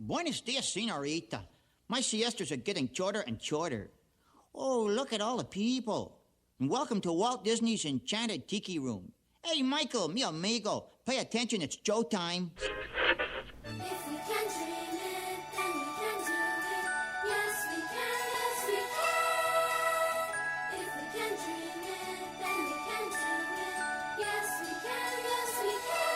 Buenos dias, senorita. My siestas are getting shorter and shorter. Oh, look at all the people. And welcome to Walt Disney's Enchanted Tiki Room. Hey, Michael, mi amigo, pay attention, it's Joe time. If we can dream it, then we can do it. Yes, we can, yes, we can. If we can dream it, then we can do it. Yes, we can, yes, we can.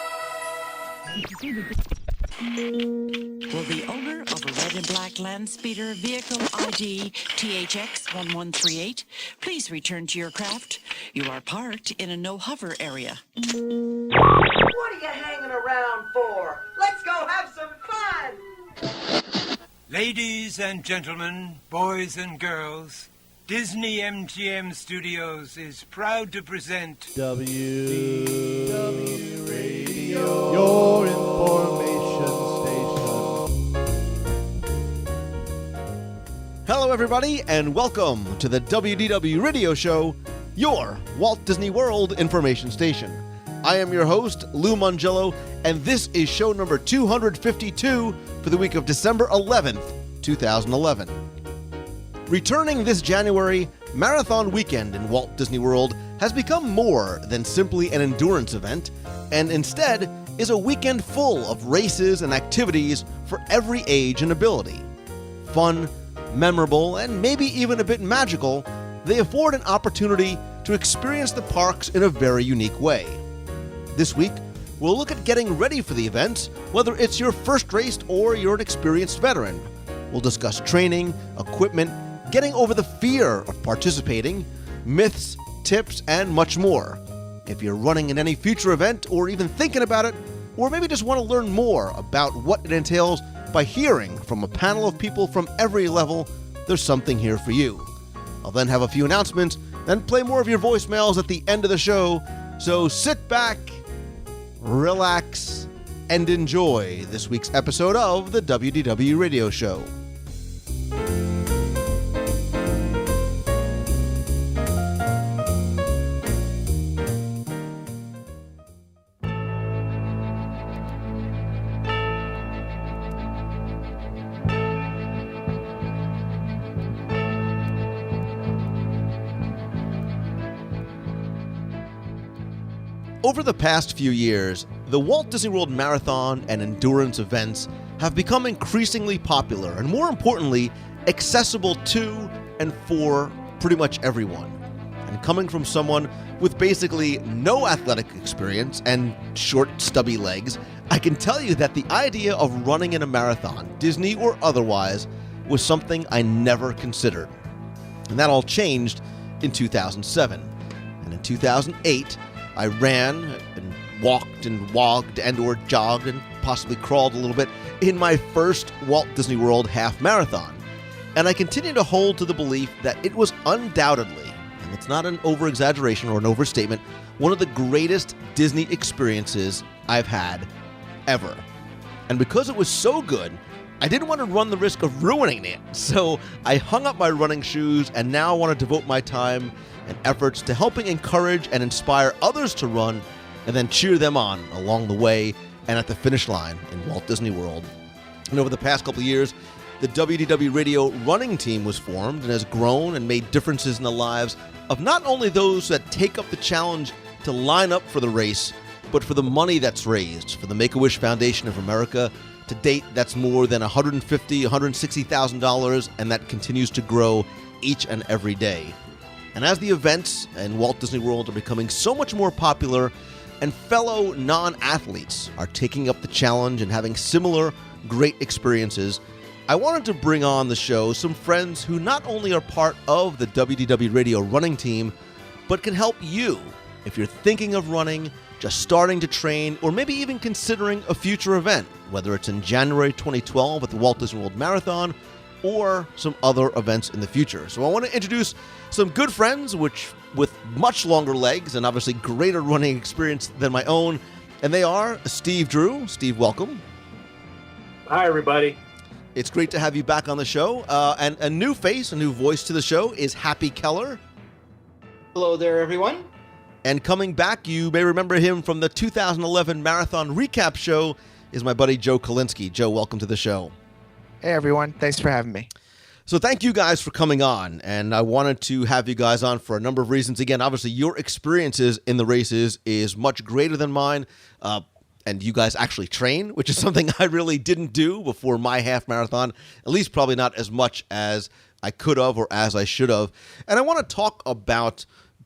Will the owner of a red and black land speeder vehicle ID THX 1138 please return to your craft? You are parked in a no-hover area. What are you hanging around for? Let's go have some fun! Ladies and gentlemen, boys and girls, Disney MGM Studios is proud to present WDW Radio, your information station. Hello, everybody, and welcome to the WDW Radio Show, your Walt Disney World information station. I am your host, Lou Mongello, and this is show number 252 for the week of December 11th, 2011. Returning this January, Marathon Weekend in Walt Disney World has become more than simply an endurance event, and instead is a weekend full of races and activities for every age and ability. Fun, memorable, and maybe even a bit magical, they afford an opportunity to experience the parks in a very unique way. This week, we'll look at getting ready for the event, whether it's your first race or you're an experienced veteran. We'll discuss training, equipment, getting over the fear of participating, myths, tips, and much more. If you're running in any future event or even thinking about it, or maybe just want to learn more about what it entails by hearing from a panel of people from every level, there's something here for you. I'll then have a few announcements, then play more of your voicemails at the end of the show, so sit back, relax, and enjoy this week's episode of the WDW Radio Show. Over the past few years, the Walt Disney World Marathon and endurance events have become increasingly popular and, more importantly, accessible to and for pretty much everyone. And coming from someone with basically no athletic experience and short, stubby legs, I can tell you that the idea of running in a marathon, Disney or otherwise, was something I never considered. And that all changed in 2007. And in 2008, I ran and walked and wogged and or jogged and possibly crawled a little bit in my first Walt Disney World half marathon. And I continue to hold to the belief that it was undoubtedly, and it's not an over-exaggeration or an overstatement, one of the greatest Disney experiences I've had ever. And because it was so good, I didn't want to run the risk of ruining it. So I hung up my running shoes and now want to devote my time and efforts to helping encourage and inspire others to run and then cheer them on along the way and at the finish line in Walt Disney World. And over the past couple of years, the WDW Radio running team was formed and has grown and made differences in the lives of not only those that take up the challenge to line up for the race, but for the money that's raised for the Make-A-Wish Foundation of America. To date, that's more than $150,000, $160,000, and that continues to grow each and every day. And as the events in Walt Disney World are becoming so much more popular and fellow non-athletes are taking up the challenge and having similar great experiences, I wanted to bring on the show some friends who not only are part of the WDW Radio running team, but can help you if you're thinking of running, just starting to train, or maybe even considering a future event, whether it's in January 2012 at the Walt Disney World Marathon or some other events in the future. So I want to introduce some good friends with much longer legs and obviously greater running experience than my own, and they are Steve Drew. Steve, welcome. Hi, everybody. It's great to have you back on the show. And a new face, a new voice to the show is Happy Keller. Hello there, everyone. And coming back, you may remember him from the 2011 Marathon Recap Show, is my buddy Joe Kalinsky. Joe, welcome to the show. Hey, everyone. Thanks for having me. So thank you guys for coming on, and I wanted to have you guys on for a number of reasons. Again, obviously, your experiences in the races is much greater than mine, and you guys actually train, which is something I really didn't do before my half marathon, at least probably not as much as I could have or as I should have. And I want to talk about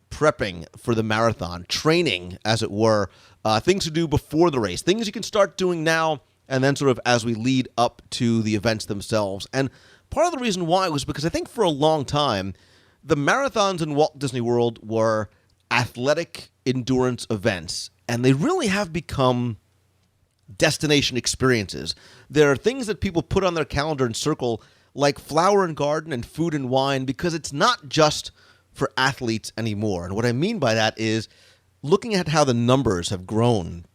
prepping for the marathon, training, as it were, things to do before the race, things you can start doing now, and then sort of as we lead up to the events themselves. And part of the reason why was because I think for a long time, the marathons in Walt Disney World were athletic endurance events, and they really have become destination experiences. There are things that people put on their calendar and circle, like Flower and Garden and Food and Wine, because it's not just for athletes anymore. And what I mean by that is looking at how the numbers have grown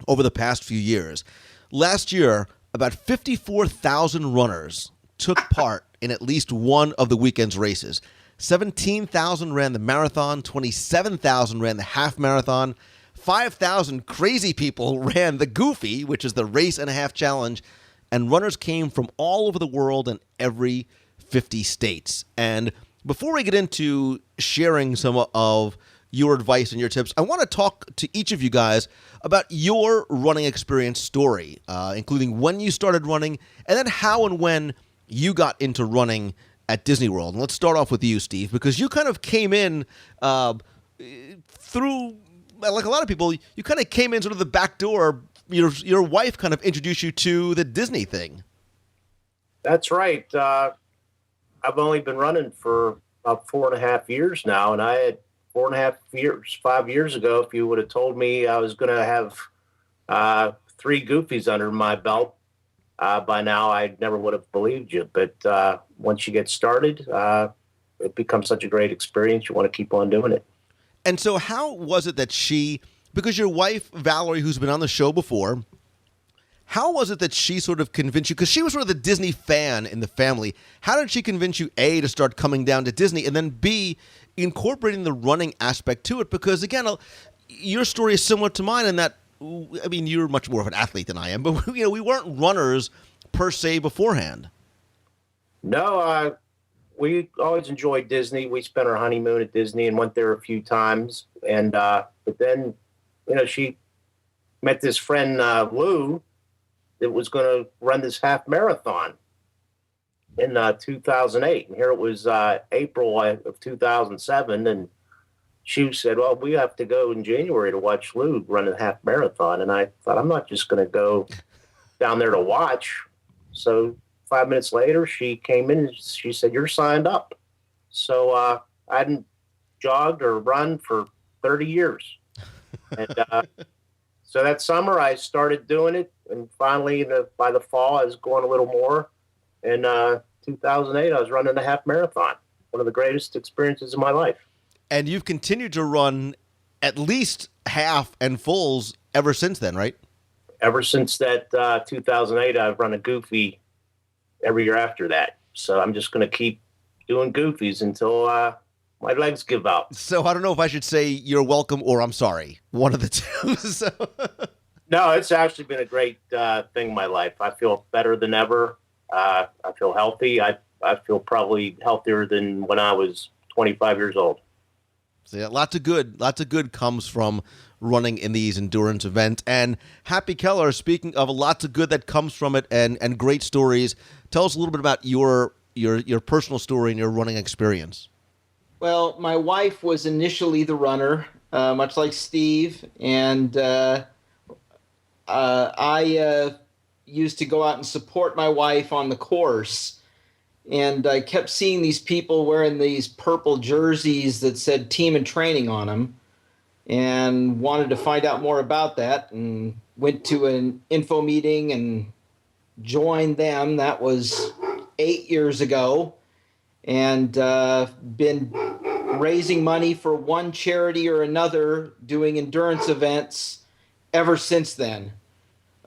over the past few years. Last year, about 54,000 runners took part in at least one of the weekend's races. 17,000 ran the marathon, 27,000 ran the half marathon, 5,000 crazy people ran the Goofy, which is the race and a half challenge, and runners came from all over the world and every 50 states. And before we get into sharing some of your advice and your tips, I want to talk to each of you guys about your running experience story, including when you started running and then how and when you got into running at Disney World. And let's start off with you, Steve, because you kind of came in through, like a lot of people, you kind of came in sort of the back door. Your wife kind of introduced you to the Disney thing. That's right. I've only been running for about 4.5 years now, and I had 4.5 years, 5 years ago, if you would have told me I was going to have 3 Goofies under my belt, by now I never would have believed you. But once you get started, it becomes such a great experience. You want to keep on doing it. And so how was it that because your wife, Valerie, who's been on the show before, how was it that she sort of convinced you? Because she was sort of the Disney fan in the family. How did she convince you, A, to start coming down to Disney, and then B, incorporating the running aspect to it? Because, again, your story is similar to mine in that, I mean, you're much more of an athlete than I am, but we weren't runners per se beforehand. No, we always enjoyed Disney. We spent our honeymoon at Disney and went there a few times. And but then, she met this friend, Lou, that was going to run this half marathon in 2008. And here it was April of 2007. And she said, well, we have to go in January to watch Lou run a half marathon. And I thought, I'm not just going to go down there to watch. So 5 minutes later, she came in and she said, you're signed up. So I hadn't jogged or run for 30 years. And so that summer I started doing it. And finally, by the fall, I was going a little more. In 2008, I was running a half marathon, one of the greatest experiences of my life. And you've continued to run at least half and fulls ever since then, right? Ever since that 2008, I've run a Goofy every year after that. So I'm just going to keep doing Goofies until my legs give out. So I don't know if I should say you're welcome or I'm sorry. One of the two. So. No, it's actually been a great thing in my life. I feel better than ever. I feel healthy. I feel probably healthier than when I was 25 years old. So yeah, lots of good comes from running in these endurance events. And Happy Keller, speaking of lots of good that comes from it and great stories, tell us a little bit about your personal story and your running experience. Well, my wife was initially the runner, much like Steve, and I used to go out and support my wife on the course. And I kept seeing these people wearing these purple jerseys that said team and training on them, and wanted to find out more about that, and went to an info meeting and joined them. That was 8 years ago, and been raising money for one charity or another, doing endurance events ever since then.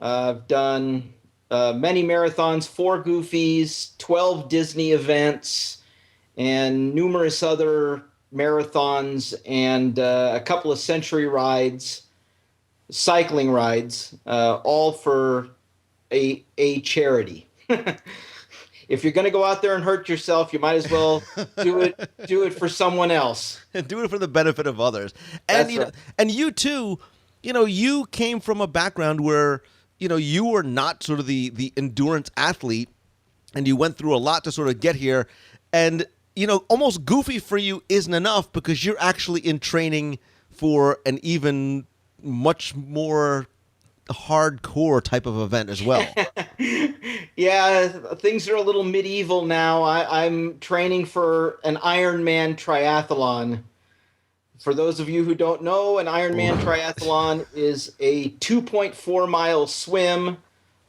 I've done many marathons, 4 Goofies, 12 Disney events, and numerous other marathons, and a couple of century rides, cycling rides, all for a charity. if you're going to go out there and hurt yourself, you might as well do it for someone else. Do it for the benefit of others. And That's right. and you too, you came from a background where, you were not sort of the endurance athlete, and you went through a lot to sort of get here. And, almost goofy for you isn't enough because you're actually in training for an even much more hardcore type of event as well. Yeah, things are a little medieval now. I'm training for an Ironman triathlon. For those of you who don't know, an Ironman triathlon is a 2.4-mile swim,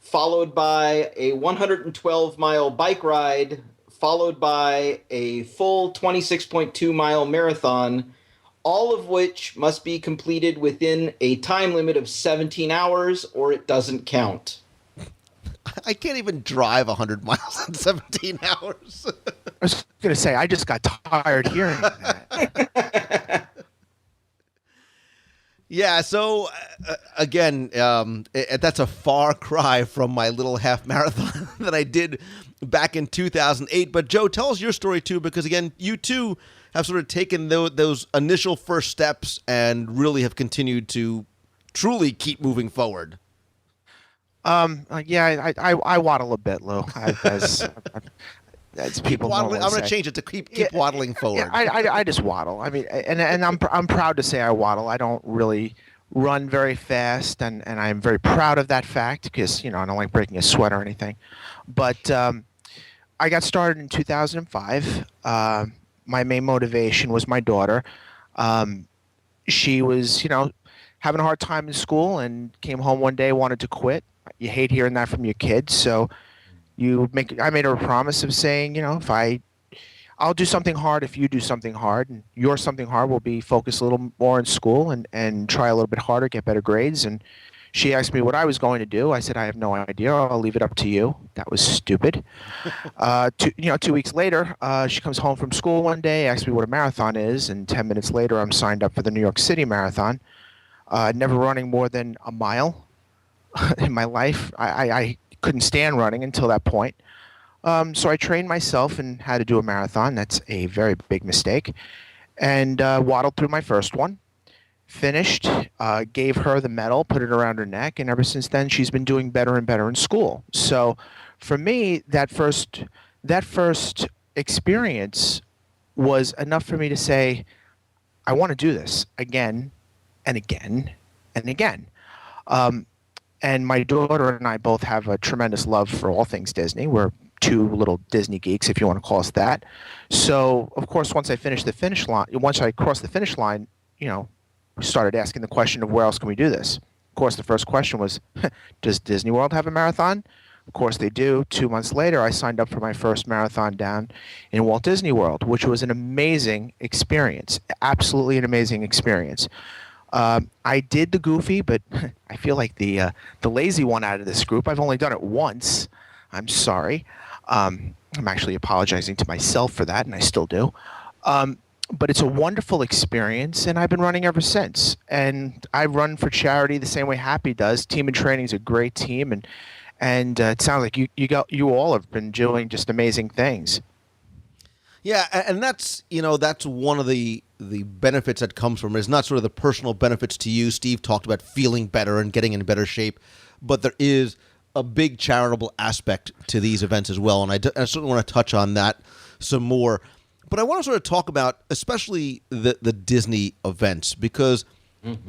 followed by a 112-mile bike ride, followed by a full 26.2-mile marathon, all of which must be completed within a time limit of 17 hours or it doesn't count. I can't even drive 100 miles in 17 hours. I was going to say, I just got tired hearing that. Yeah, so again, that's a far cry from my little half marathon that I did back in 2008. But Joe, tell us your story too, because again, you too have sort of taken those initial first steps and really have continued to truly keep moving forward. Yeah, I waddle a bit, Lou. As people waddling. normally I'm going to say. change it to keep waddling forward. Yeah, I just waddle. I mean, and I'm proud to say I waddle. I don't really run very fast, and I'm very proud of that fact because I don't like breaking a sweat or anything. But I got started in 2005. My main motivation was my daughter. She was having a hard time in school and came home one day, wanted to quit. You hate hearing that from your kids, so I made her a promise of saying, if I'll do something hard if you do something hard, and your something hard will be focus a little more in school and try a little bit harder, get better grades. And she asked me what I was going to do. I said, I have no idea. I'll leave it up to you. That was stupid. 2 weeks later, she comes home from school one day, asks me what a marathon is, and 10 minutes later, I'm signed up for the New York City Marathon. Never running more than a mile in my life. I couldn't stand running until that point. So I trained myself in how to do a marathon. That's a very big mistake. And waddled through my first one. Finished, gave her the medal, put it around her neck, and ever since then she's been doing better and better in school. So for me, that first experience was enough for me to say, I want to do this again and again and again. And my daughter and I both have a tremendous love for all things Disney. We're two little Disney geeks, if you want to call us that. So, of course, once I crossed the finish line, we started asking the question of where else can we do this? Of course, the first question was, does Disney World have a marathon? Of course they do. 2 months later, I signed up for my first marathon down in Walt Disney World, which was an amazing experience, absolutely an amazing experience. I did the goofy, but I feel like the lazy one out of this group. I've only done it once. I'm sorry. I'm actually apologizing to myself for that, and I still do. But it's a wonderful experience, and I've been running ever since. And I run for charity the same way Happy does. Team in Training is a great team, and it sounds like you all have been doing just amazing things. Yeah, and that's one of the benefits that comes from it. It's not sort of the personal benefits to you. Steve talked about feeling better and getting in better shape, but there is a big charitable aspect to these events as well, and I certainly want to touch on that some more. But I want to sort of talk about especially the Disney events because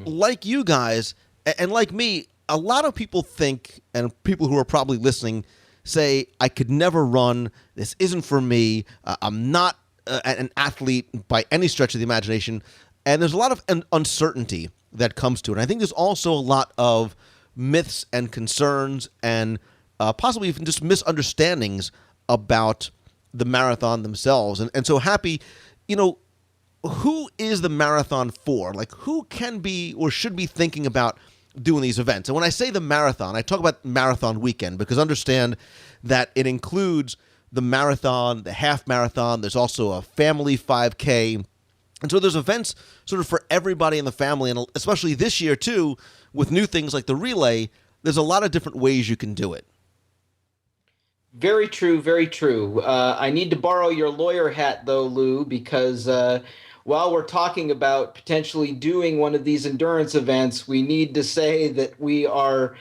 like you guys and like me, a lot of people think, and people who are probably listening say, I could never run, this isn't for me, I'm not an athlete by any stretch of the imagination, and there's a lot of uncertainty that comes to it. And I think there's also a lot of myths and concerns and possibly even just misunderstandings about the marathon themselves. And so Happy, who is the marathon for? Like, who can be or should be thinking about doing these events? And when I say the marathon, I talk about marathon weekend because understand that it includes the marathon, the half marathon. There's also a family 5K. And so there's events sort of for everybody in the family, and especially this year too, with new things like the relay, there's a lot of different ways you can do it. Very true, very true. I need to borrow your lawyer hat, though, Lou, because while we're talking about potentially doing one of these endurance events, we need to say that we are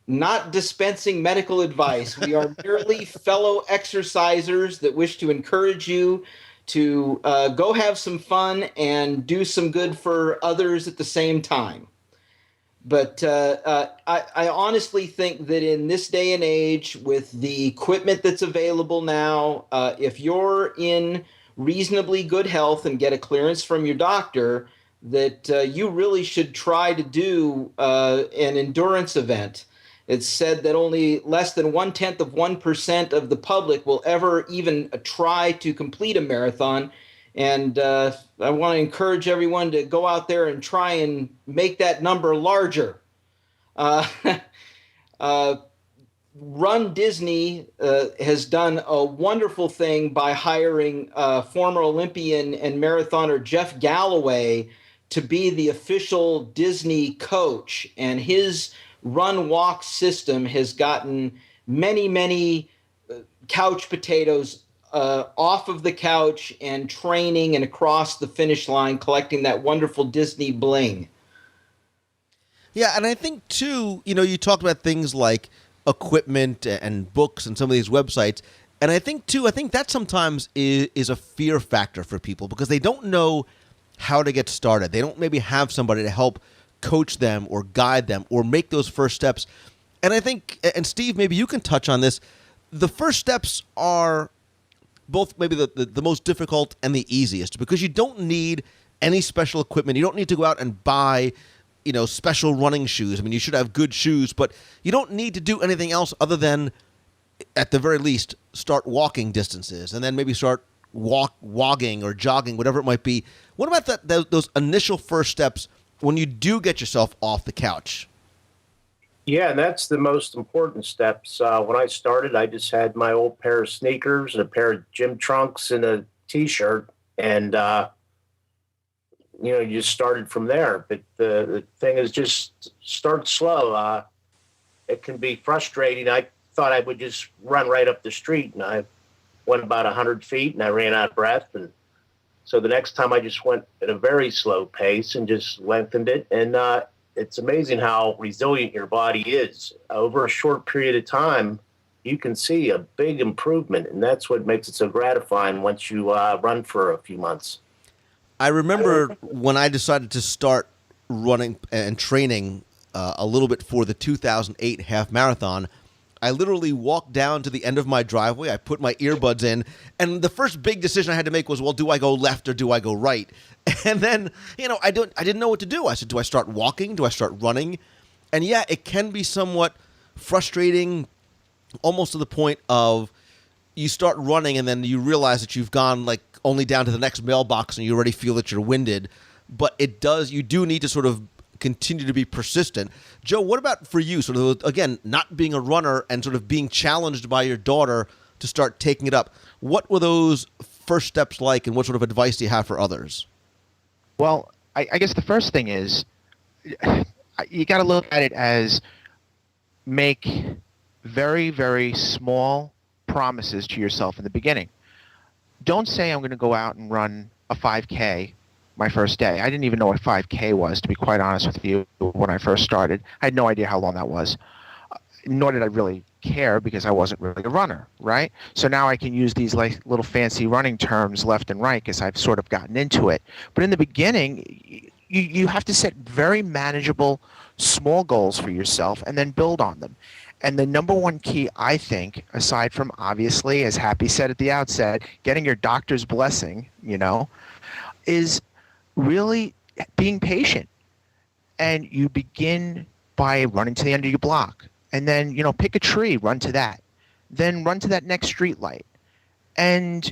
not dispensing medical advice. We are merely fellow exercisers that wish to encourage you to go have some fun and do some good for others at the same time. But I honestly think that in this day and age, with the equipment that's available now, if you're in reasonably good health and get a clearance from your doctor, that you really should try to do an endurance event. It's said that only less than 0.1% of the public will ever even try to complete a marathon. And I want to encourage everyone to go out there and try and make that number larger. Run Disney has done a wonderful thing by hiring former Olympian and marathoner Jeff Galloway to be the official Disney coach. And his run-walk system has gotten many couch potatoes off of the couch and training and across the finish line, collecting that wonderful Disney bling. Yeah, and I think, too, you talked about things like equipment and books and some of these websites, and I think that sometimes is a fear factor for people because they don't know how to get started. They don't maybe have somebody to help coach them or guide them or make those first steps. And I think, and Steve, maybe you can touch on this, the first steps are both maybe the most difficult and the easiest because you don't need any special equipment. You don't need to go out and buy, special running shoes. I mean, you should have good shoes, but you don't need to do anything else other than, at the very least, start walking distances and then maybe start wogging or jogging, whatever it might be. What about those initial first steps when you do get yourself off the couch? Yeah, and that's the most important steps. When I started, I just had my old pair of sneakers and a pair of gym trunks and a T-shirt, and you just started from there. But the thing is, just start slow. It can be frustrating. I thought I would just run right up the street, and I went about 100 feet, and I ran out of breath, and so the next time I just went at a very slow pace and just lengthened it. And it's amazing how resilient your body is. Over a short period of time, you can see a big improvement. And that's what makes it so gratifying once you run for a few months. I remember when I decided to start running and training a little bit for the 2008 half marathon, I literally walked down to the end of my driveway. I put my earbuds in, and the first big decision I had to make was, well, do I go left or do I go right? And then, I didn't know what to do. I said, do I start walking? Do I start running? And yeah, it can be somewhat frustrating, almost to the point of you start running and then you realize that you've gone like only down to the next mailbox and you already feel that you're winded. But you do need to sort of continue to be persistent. Joe, what about for you? Sort of, again, not being a runner and sort of being challenged by your daughter to start taking it up. What were those first steps like, and what sort of advice do you have for others? Well, I guess the first thing is you got to look at it as make very, very small promises to yourself in the beginning. Don't say I'm going to go out and run a 5K my first day. I didn't even know what 5K was, to be quite honest with you, when I first started. I had no idea how long that was. Nor did I really care because I wasn't really a runner, right? So now I can use these like little fancy running terms left and right because I've sort of gotten into it. But in the beginning, you have to set very manageable, small goals for yourself and then build on them. And the number one key, I think, aside from obviously, as Happy said at the outset, getting your doctor's blessing, is really being patient. And you begin by running to the end of your block. And then, pick a tree, run to that. Then run to that next street light. And,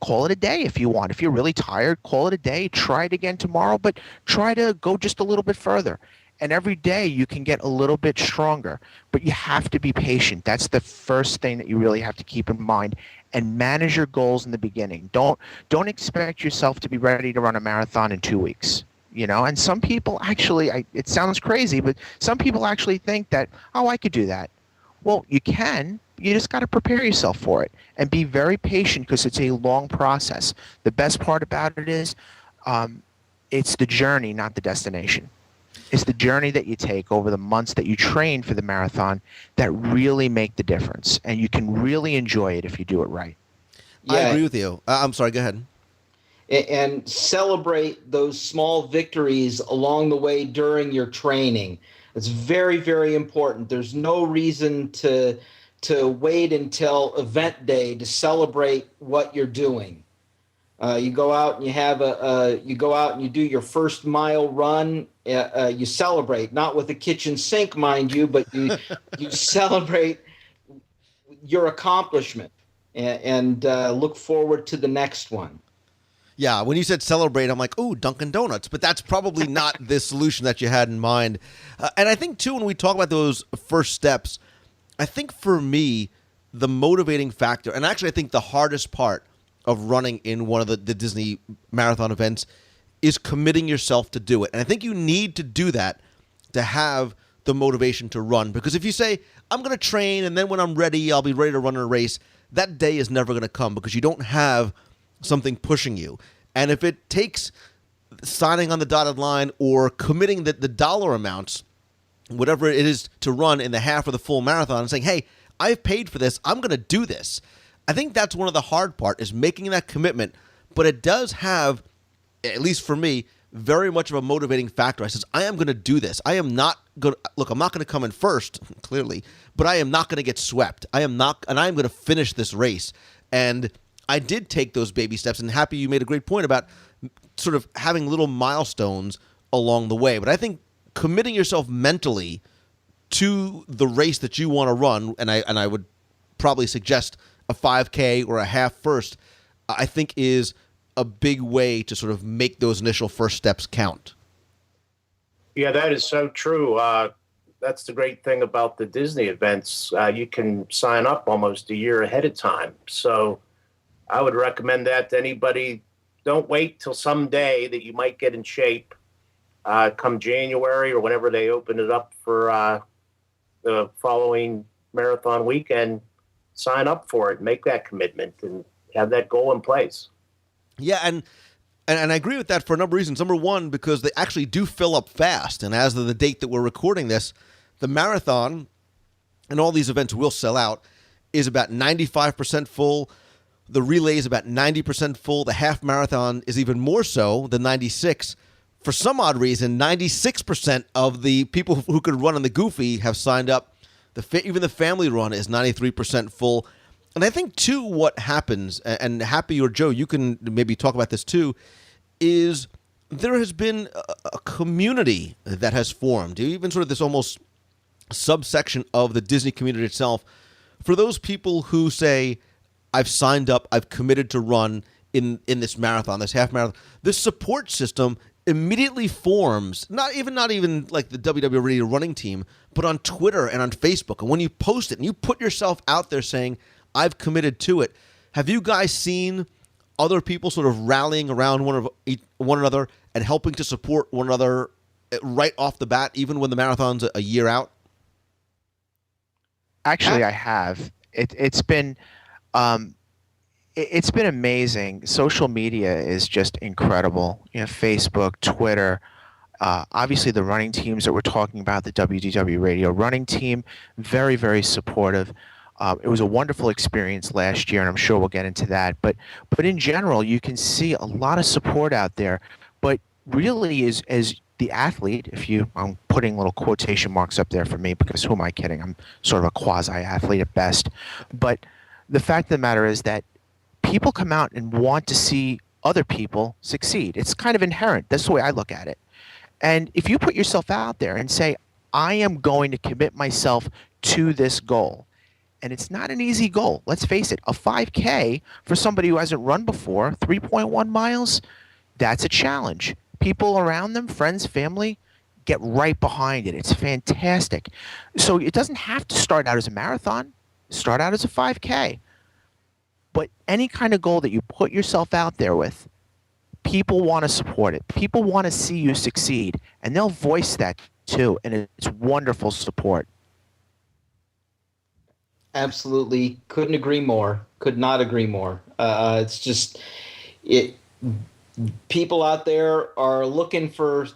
call it a day if you want. If you're really tired, call it a day. Try it again tomorrow, but try to go just a little bit further. And every day you can get a little bit stronger. But you have to be patient. That's the first thing that you really have to keep in mind. And manage your goals in the beginning. Don't expect yourself to be ready to run a marathon in 2 weeks. And some people actually, it sounds crazy, but some people actually think that, I could do that. Well, you can. You just got to prepare yourself for it and be very patient because it's a long process. The best part about it is um, it's the journey, not the destination. It's the journey that you take over the months that you train for the marathon that really make the difference. And you can really enjoy it if you do it right. I Yeah, agree with you. I'm sorry. Go ahead. and celebrate those small victories along the way during your training. It's very, very important. There's no reason to wait until event day to celebrate what you're doing. You go out and you go out and you do your first mile run. You celebrate, not with a kitchen sink, mind you, but you celebrate your accomplishment and look forward to the next one. Yeah, when you said celebrate, I'm like, ooh, Dunkin' Donuts. But that's probably not the solution that you had in mind. And I think, too, when we talk about those first steps, I think for me, the motivating factor, and actually I think the hardest part of running in one of the Disney marathon events is committing yourself to do it. And I think you need to do that to have the motivation to run. Because if you say, I'm going to train, and then when I'm ready, I'll be ready to run a race, that day is never going to come because you don't have something pushing you. And if it takes signing on the dotted line or committing the dollar amounts, whatever it is to run in the half or the full marathon, and saying, hey, I've paid for this, I'm going to do this. I think that's one of the hard part is making that commitment, but it does have, at least for me, very much of a motivating factor. I says, I am going to do this. I am not going to, look, I'm not going to come in first, clearly, but I am not going to get swept. I am not, and I am going to finish this race. And I did take those baby steps, and Happy, you made a great point about sort of having little milestones along the way. But I think committing yourself mentally to the race that you want to run, and I would probably suggest a 5K or a half first, I think is a big way to sort of make those initial first steps count. Yeah, that is so true. That's the great thing about the Disney events. You can sign up almost a year ahead of time. So I would recommend that to anybody. Don't wait till some day that you might get in shape. Come January or whenever they open it up for the following marathon weekend, sign up for it, make that commitment, and have that goal in place. Yeah, and I agree with that for a number of reasons. Number one, because they actually do fill up fast. And as of the date that we're recording this, the marathon and all these events will sell out is about 95% full. The relay is about 90% full. The half marathon is even more so than 96. For some odd reason, 96% of the people who could run on the Goofy have signed up. Even the family run is 93% full. And I think, too, what happens, and Happy or Joe, you can maybe talk about this, too, is there has been a community that has formed, even sort of this almost subsection of the Disney community itself, for those people who say, I've signed up, I've committed to run in this marathon, this half marathon. This support system immediately forms, not even like the WDW running team, but on Twitter and on Facebook. And when you post it and you put yourself out there saying, I've committed to it, have you guys seen other people sort of rallying around one another and helping to support one another right off the bat, even when the marathon's a year out? Actually, I have. It's been amazing. Social media is just incredible. Facebook, Twitter, obviously the running teams that we're talking about, the WDW radio running team, very, very supportive. It was a wonderful experience last year, and I'm sure we'll get into that. But in general, you can see a lot of support out there. But really, as the athlete, I'm putting little quotation marks up there for me because who am I kidding? I'm sort of a quasi-athlete at best. But the fact of the matter is that people come out and want to see other people succeed. It's kind of inherent. That's the way I look at it. And if you put yourself out there and say, I am going to commit myself to this goal, and it's not an easy goal. Let's face it, a 5K for somebody who hasn't run before, 3.1 miles, that's a challenge. People around them, friends, family, get right behind it. It's fantastic. So it doesn't have to start out as a marathon. Start out as a 5K. But any kind of goal that you put yourself out there with, people want to support it. People want to see you succeed, and they'll voice that too, and it's wonderful support. Absolutely, couldn't agree more. Could not agree more. It's just it. People out there are looking for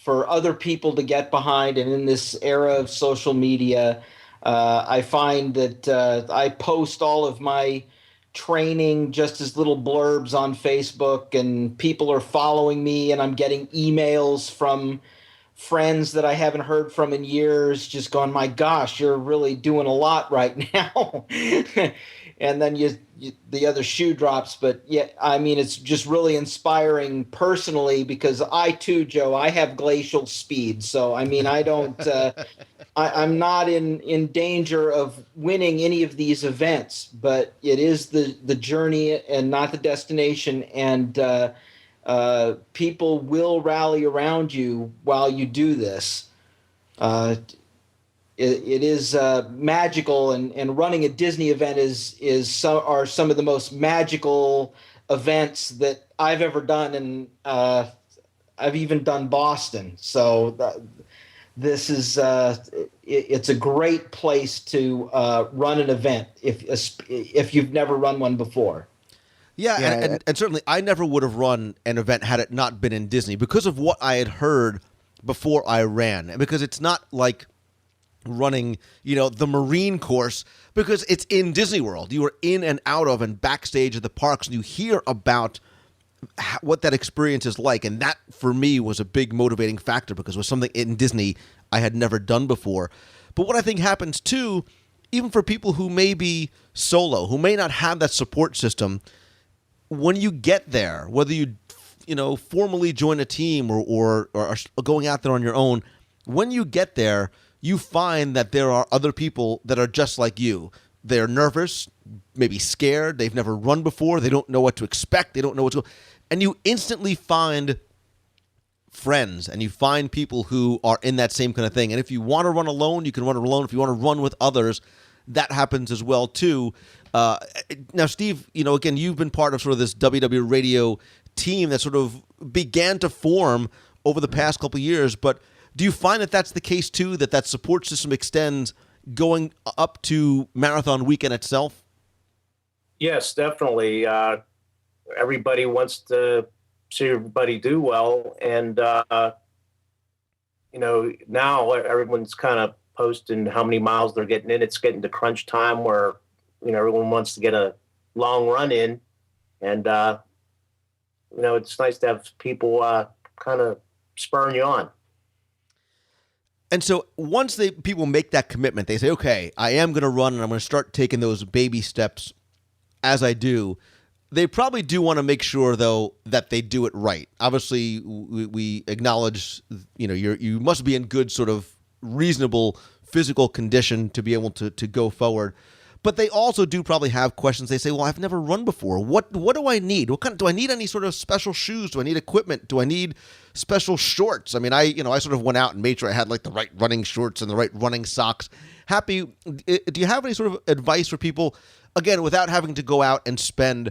other people to get behind, and in this era of social media, I find that I post all of my training just as little blurbs on Facebook, and people are following me, and I'm getting emails from friends that I haven't heard from in years, just going, "My gosh, you're really doing a lot right now." And then the other shoe drops. But yeah, I mean, it's just really inspiring personally, because I too, Joe, I have glacial speed. So I mean, I don't. I'm not in danger of winning any of these events, but it is the journey and not the destination. And people will rally around you while you do this. It is magical, and running a Disney event are some of the most magical events that I've ever done, and I've even done Boston. So this is it's a great place to run an event if you've never run one before. Yeah, and certainly I never would have run an event had it not been in Disney, because of what I had heard before I ran, and because it's not like running, the Marine course, because it's in Disney World. You are in and out of and backstage at the parks, and you hear about what that experience is like. And that, for me, was a big motivating factor, because it was something in Disney I had never done before. But what I think happens, too, even for people who may be solo, who may not have that support system, when you get there, whether you formally join a team or are going out there on your own, when you get there, you find that there are other people that are just like you. They're nervous, maybe scared. They've never run before. They don't know what to expect. They don't know what's going on. And you instantly find friends, and you find people who are in that same kind of thing. And if you want to run alone, you can run alone. If you want to run with others, that happens as well, too. Now, Steve, again, you've been part of sort of this WDW radio team that sort of began to form over the past couple of years, but do you find that that's the case, too, that support system extends going up to marathon weekend itself? Yes, definitely. Everybody wants to see everybody do well. And, now everyone's kind of posting how many miles they're getting in. It's getting to crunch time where, everyone wants to get a long run in. And, it's nice to have people kind of spurring you on. And so once people make that commitment, they say, okay, I am going to run, and I'm going to start taking those baby steps as I do. They probably do want to make sure, though, that they do it right. Obviously, we acknowledge, you must be in good sort of reasonable physical condition to be able to go forward. But they also do probably have questions. They say, well, I've never run before. What do I need? Do I need any sort of special shoes? Do I need equipment? Do I need special shorts? I mean, I sort of went out and made sure I had like the right running shorts and the right running socks. Happy, do you have any sort of advice for people, again, without having to go out and spend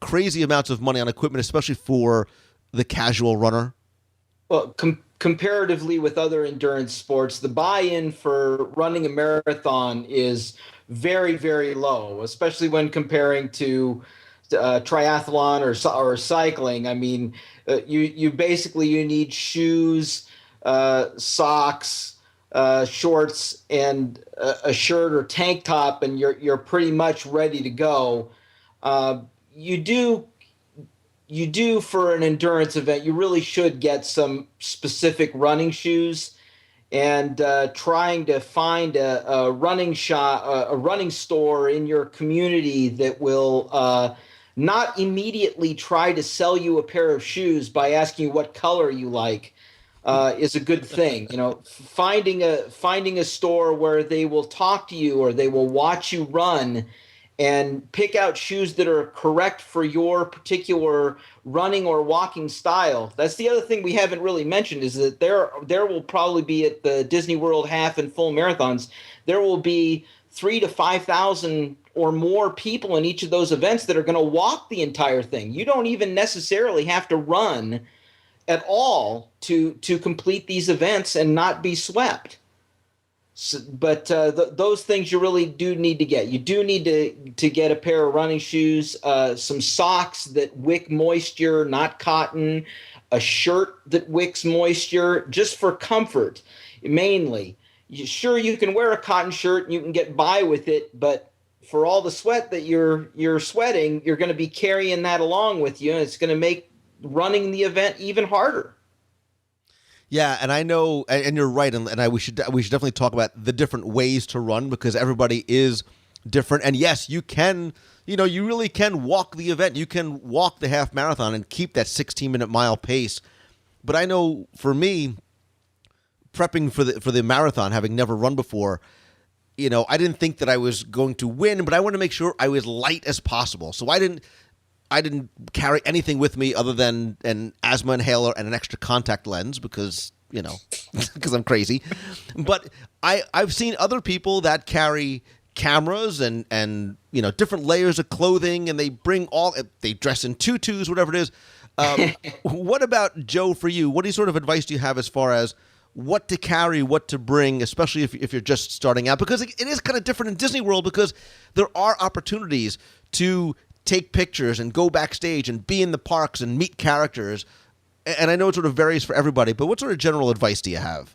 crazy amounts of money on equipment, especially for the casual runner? Well, comparatively with other endurance sports, the buy-in for running a marathon is very, very low, especially when comparing to triathlon or cycling. I mean, you need shoes, socks, shorts, and a shirt or tank top, and you're pretty much ready to go. You do for an endurance event, you really should get some specific running shoes, and trying to find a running shop, a running store in your community that will not immediately try to sell you a pair of shoes by asking you what color you like is a good thing. Finding a store where they will talk to you or they will watch you run and pick out shoes that are correct for your particular running or walking style. That's the other thing we haven't really mentioned, is that there will probably be at the Disney World half and full marathons, there will be 3,000 to 5,000 or more people in each of those events that are going to walk the entire thing. You don't even necessarily have to run at all to complete these events and not be swept. But those things you really do need to get. You do need to get a pair of running shoes, some socks that wick moisture, not cotton, a shirt that wicks moisture, just for comfort, mainly. Sure, you can wear a cotton shirt and you can get by with it, but for all the sweat that you're sweating, you're going to be carrying that along with you, and it's going to make running the event even harder. Yeah, and I know, and you're right, we should definitely talk about the different ways to run, because everybody is different. And yes, you can, you really can walk the event. You can walk the half marathon and keep that 16-minute mile pace. But I know for me, prepping for the marathon, having never run before, I didn't think that I was going to win, but I wanted to make sure I was light as possible. So I didn't carry anything with me other than an asthma inhaler and an extra contact lens because I'm crazy. But I've seen other people that carry cameras and different layers of clothing, and they dress in tutus, whatever it is. What about, Joe, for you? What sort of advice do you have as far as what to carry, what to bring, especially if you're just starting out? Because it is kind of different in Disney World, because there are opportunities to take pictures and go backstage and be in the parks and meet characters. And I know it sort of varies for everybody, but what sort of general advice do you have?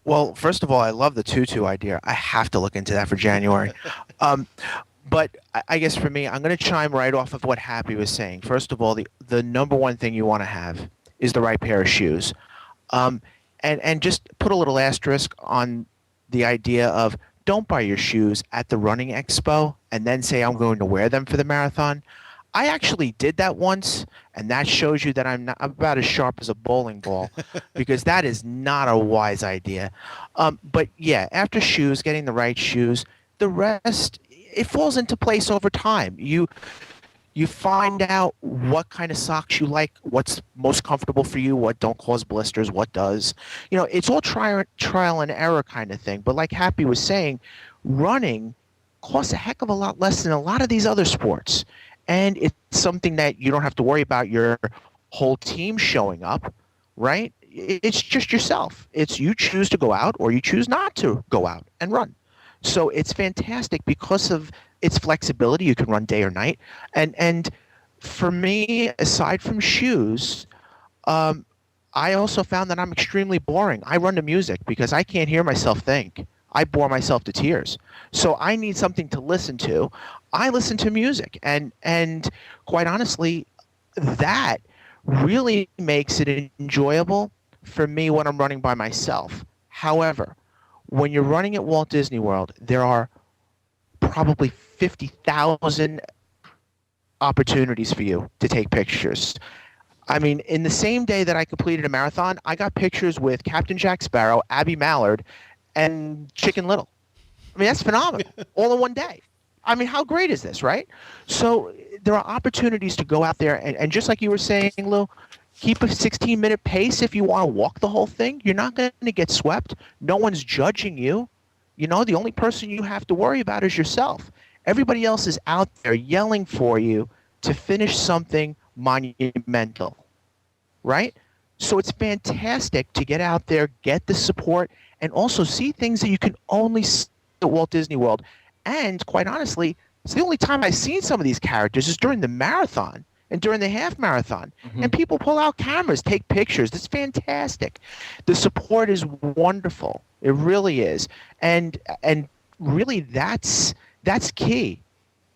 Well, first of all, I love the tutu idea. I have to look into that for January. But I guess for me, I'm going to chime right off of what Happy was saying. First of all, the number one thing you want to have is the right pair of shoes. And just put a little asterisk on the idea of don't buy your shoes at the running expo and then say I'm going to wear them for the marathon. I actually did that once, and that shows you that I'm about as sharp as a bowling ball, because that is not a wise idea. But yeah, after shoes, getting the right shoes, the rest, it falls into place over time. You find out what kind of socks you like, what's most comfortable for you, what don't cause blisters, what does. It's all trial and error kind of thing. But like Happy was saying, running costs a heck of a lot less than a lot of these other sports. And it's something that you don't have to worry about your whole team showing up, right? It's just yourself. It's you choose to go out or you choose not to go out and run. So it's fantastic because of its flexibility. You can run day or night. And for me, aside from shoes, I also found that I'm extremely boring. I run to music because I can't hear myself think. I bore myself to tears. So I need something to listen to. I listen to music. And quite honestly, that really makes it enjoyable for me when I'm running by myself. However, when you're running at Walt Disney World, there are probably 50,000 opportunities for you to take pictures. I mean, in the same day that I completed a marathon, I got pictures with Captain Jack Sparrow, Abby Mallard, and Chicken Little. I mean, that's phenomenal. All in one day. I mean, how great is this, right? So there are opportunities to go out there and just like you were saying, Lou, keep a 16-minute pace if you want to walk the whole thing. You're not going to get swept. No one's judging you. The only person you have to worry about is yourself. Everybody else is out there yelling for you to finish something monumental, right? So it's fantastic to get out there, get the support, and also see things that you can only see at Walt Disney World. And quite honestly, it's the only time I've seen some of these characters is during the marathon and during the half marathon. Mm-hmm. And people pull out cameras, take pictures. It's fantastic. The support is wonderful. It really is. And really that's key.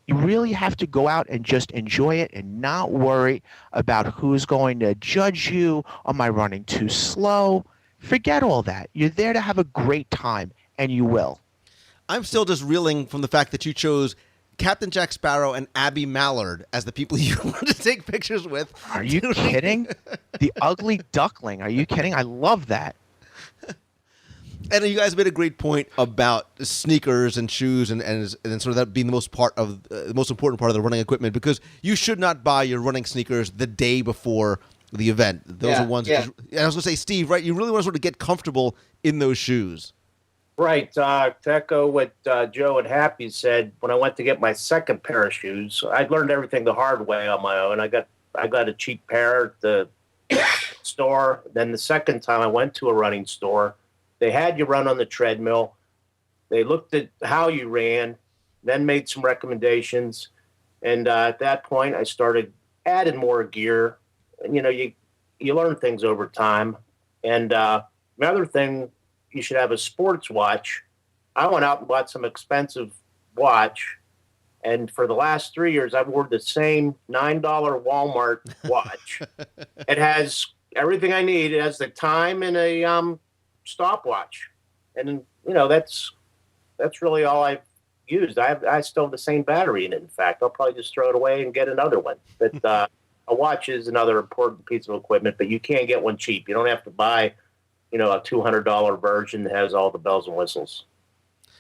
You really have to go out and just enjoy it and not worry about who's going to judge you. Am I running too slow? Forget all that. You're there to have a great time, and you will. I'm still just reeling from the fact that you chose Captain Jack Sparrow and Abby Mallard as the people you want to take pictures with. Are you kidding? The ugly duckling. Are you kidding? I love that. And you guys made a great point about sneakers and shoes and sort of that being the most important part of the running equipment, because you should not buy your running sneakers the day before the event. Those are ones. Yeah. I was going to say, Steve, right? You really want to sort of get comfortable in those shoes. Right. To echo what Joe and Happy said, when I went to get my second pair of shoes, I learned everything the hard way on my own. I got a cheap pair at the store. Then the second time I went to a running store, they had you run on the treadmill. They looked at how you ran, then made some recommendations. And at that point, I started adding more gear. And, you learn things over time. And another thing, you should have a sports watch. I went out and bought some expensive watch. And for the last 3 years, I've worn the same $9 Walmart watch. It has everything I need. It has the time and a stopwatch. And, that's really all I've used. I still have the same battery in it. In fact, I'll probably just throw it away and get another one. But a watch is another important piece of equipment, but you can't get one cheap. You don't have to buy, a $200 version that has all the bells and whistles.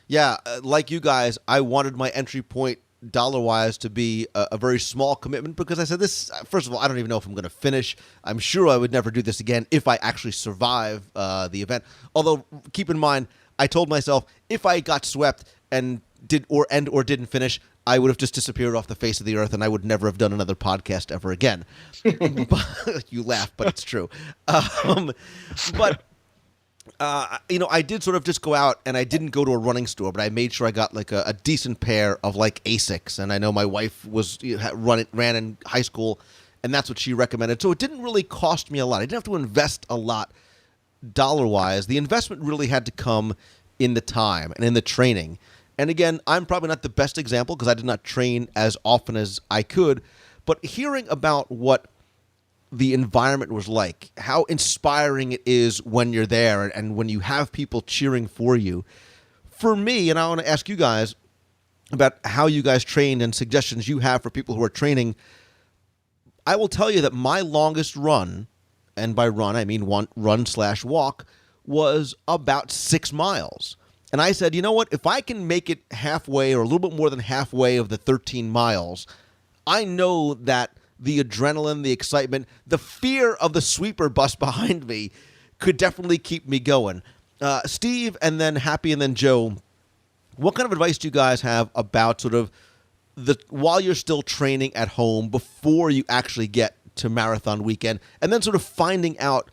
Yeah, like you guys, I wanted my entry point dollar-wise to be a very small commitment because I said this, first of all, I don't even know if I'm going to finish. I'm sure I would never do this again if I actually survive the event. Although, keep in mind, I told myself if I got swept and didn't finish, I would have just disappeared off the face of the earth and I would never have done another podcast ever again. You laugh, but it's true. I did sort of just go out and I didn't go to a running store, but I made sure I got like a decent pair of like Asics. And I know my wife ran in high school and that's what she recommended. So it didn't really cost me a lot. I didn't have to invest a lot dollar-wise. The investment really had to come in the time and in the training. And again, I'm probably not the best example because I did not train as often as I could, but hearing about what the environment was like, how inspiring it is when you're there and when you have people cheering for you. For me, and I want to ask you guys about how you guys trained and suggestions you have for people who are training, I will tell you that my longest run, and by run I mean run/walk, was about 6 miles. And I said, you know what, if I can make it halfway or a little bit more than halfway of the 13 miles, I know that the adrenaline, the excitement, the fear of the sweeper bus behind me could definitely keep me going. Steve, and then Happy, and then Joe, what kind of advice do you guys have about sort of while you're still training at home before you actually get to marathon weekend, and then sort of finding out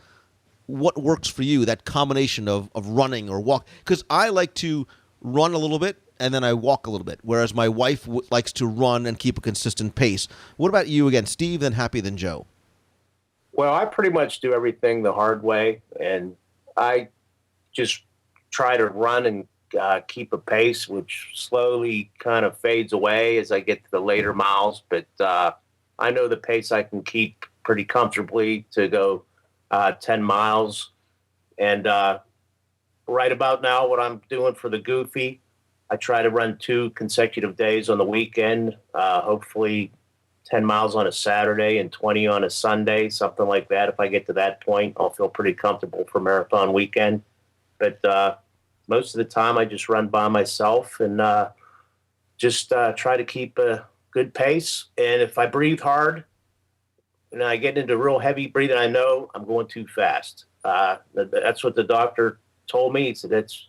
what works for you, that combination of running or walk? Because I like to run a little bit and then I walk a little bit, whereas my wife likes to run and keep a consistent pace. What about you again, Steve, then Happy, then Joe? Well, I pretty much do everything the hard way, and I just try to run and keep a pace, which slowly kind of fades away as I get to the later miles. But I know the pace I can keep pretty comfortably to go 10 miles. And right about now, what I'm doing for the Goofy, I try to run 2 consecutive days on the weekend, hopefully 10 miles on a Saturday and 20 on a Sunday, something like that. If I get to that point, I'll feel pretty comfortable for marathon weekend. But most of the time, I just run by myself and just try to keep a good pace. And if I breathe hard and I get into real heavy breathing, I know I'm going too fast. That's what the doctor told me. He said that's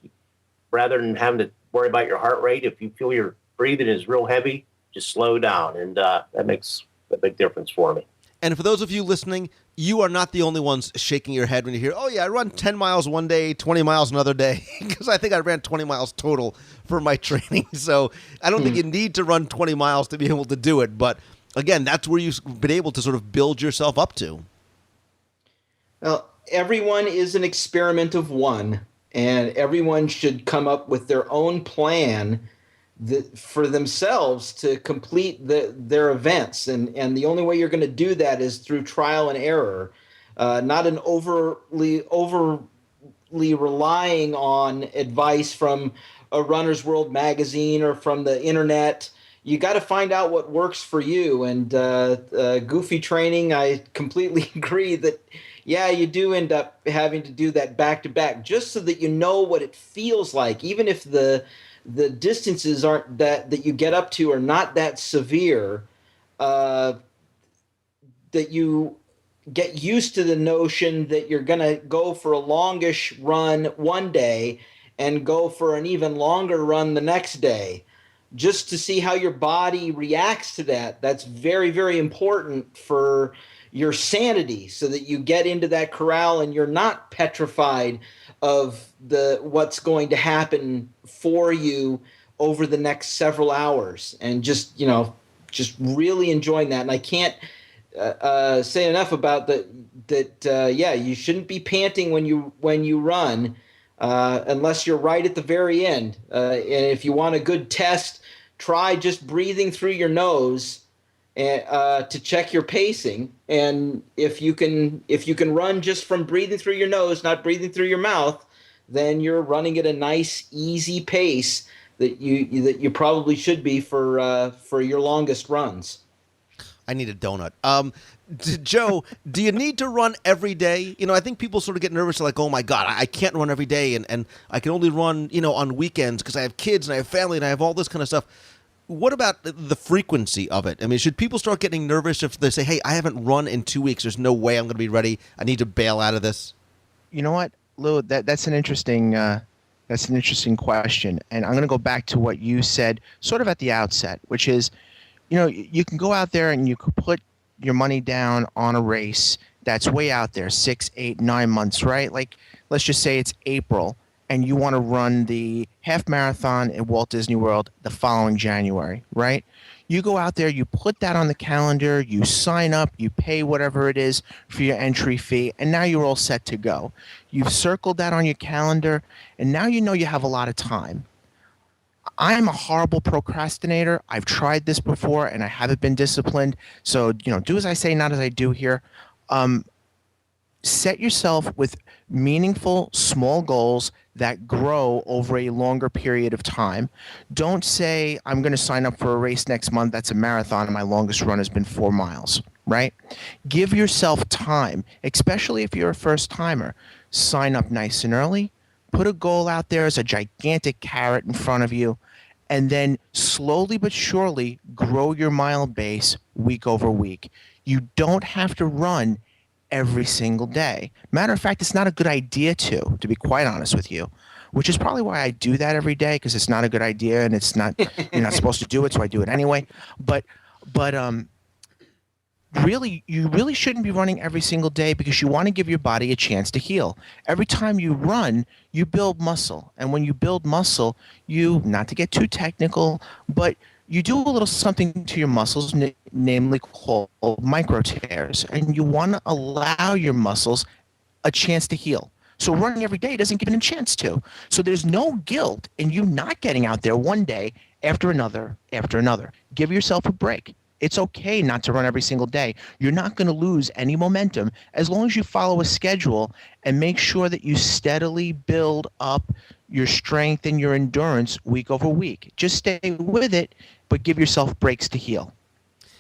rather than having to worry about your heart rate, if you feel your breathing is real heavy, just slow down. And that makes a big difference for me. And for those of you listening, you are not the only ones shaking your head when you hear, oh, yeah, I run 10 miles one day, 20 miles another day, because I think I ran 20 miles total for my training. So I don't think you need to run 20 miles to be able to do it. But again, that's where you've been able to sort of build yourself up to. Well, everyone is an experiment of one, and everyone should come up with their own plan for themselves to complete their events. And the only way you're going to do that is through trial and error, not an overly relying on advice from a Runner's World magazine or from the internet. You got to find out what works for you. And Goofy training, I completely agree that, yeah, you do end up having to do that back-to-back just so that you know what it feels like, even if the distances aren't that you get up to are not that severe, that you get used to the notion that you're going to go for a longish run one day and go for an even longer run the next day, just to see how your body reacts to that. That's very, very important for your sanity, so that you get into that corral and you're not petrified of what's going to happen for you over the next several hours, and just really enjoying that. And I can't say enough about that. You shouldn't be panting when you run, unless you're right at the very end. And if you want a good test, try just breathing through your nose to check your pacing. And if you can run just from breathing through your nose, not breathing through your mouth, then you're running at a nice, easy pace that you probably should be for your longest runs. I need a donut. Joe, do you need to run every day? I think people sort of get nervous, like, oh my God, I can't run every day, and I can only run, on weekends because I have kids and I have family and I have all this kind of stuff. What about the frequency of it? I mean, should people start getting nervous if they say, hey, I haven't run in 2 weeks, there's no way I'm going to be ready, I need to bail out of this? You know what, Lou, that's an interesting question. And I'm going to go back to what you said sort of at the outset, which is, you can go out there and you could put your money down on a race that's way out there, 6, 8, 9 months, right? Like, let's just say it's April, and you want to run the half marathon at Walt Disney World the following January, right? You go out there, you put that on the calendar, you sign up, you pay whatever it is for your entry fee, and now you're all set to go. You've circled that on your calendar, and now you know you have a lot of time. I'm a horrible procrastinator. I've tried this before, and I haven't been disciplined. So, do as I say, not as I do here. Set yourself with meaningful, small goals that grow over a longer period of time. Don't say, I'm going to sign up for a race next month that's a marathon and my longest run has been 4 miles, right? Give yourself time, especially if you're a first-timer. Sign up nice and early. Put a goal out there as a gigantic carrot in front of you, and then slowly but surely grow your mile base week over week. You don't have to run every single day. Matter of fact, it's not a good idea to be quite honest with you, which is probably why I do that every day, because it's not a good idea and it's not, you're not supposed to do it, so I do it anyway. But really, you really shouldn't be running every single day, because you want to give your body a chance to heal. Every time you run, you build muscle. And when you build muscle, not to get too technical, but you do a little something to your muscles, namely called micro tears, and you want to allow your muscles a chance to heal. So running every day doesn't give them a chance to. So there's no guilt in you not getting out there one day after another after another. Give yourself a break. It's okay not to run every single day. You're not going to lose any momentum as long as you follow a schedule and make sure that you steadily build up your strength and your endurance week over week. Just stay with it, but give yourself breaks to heal.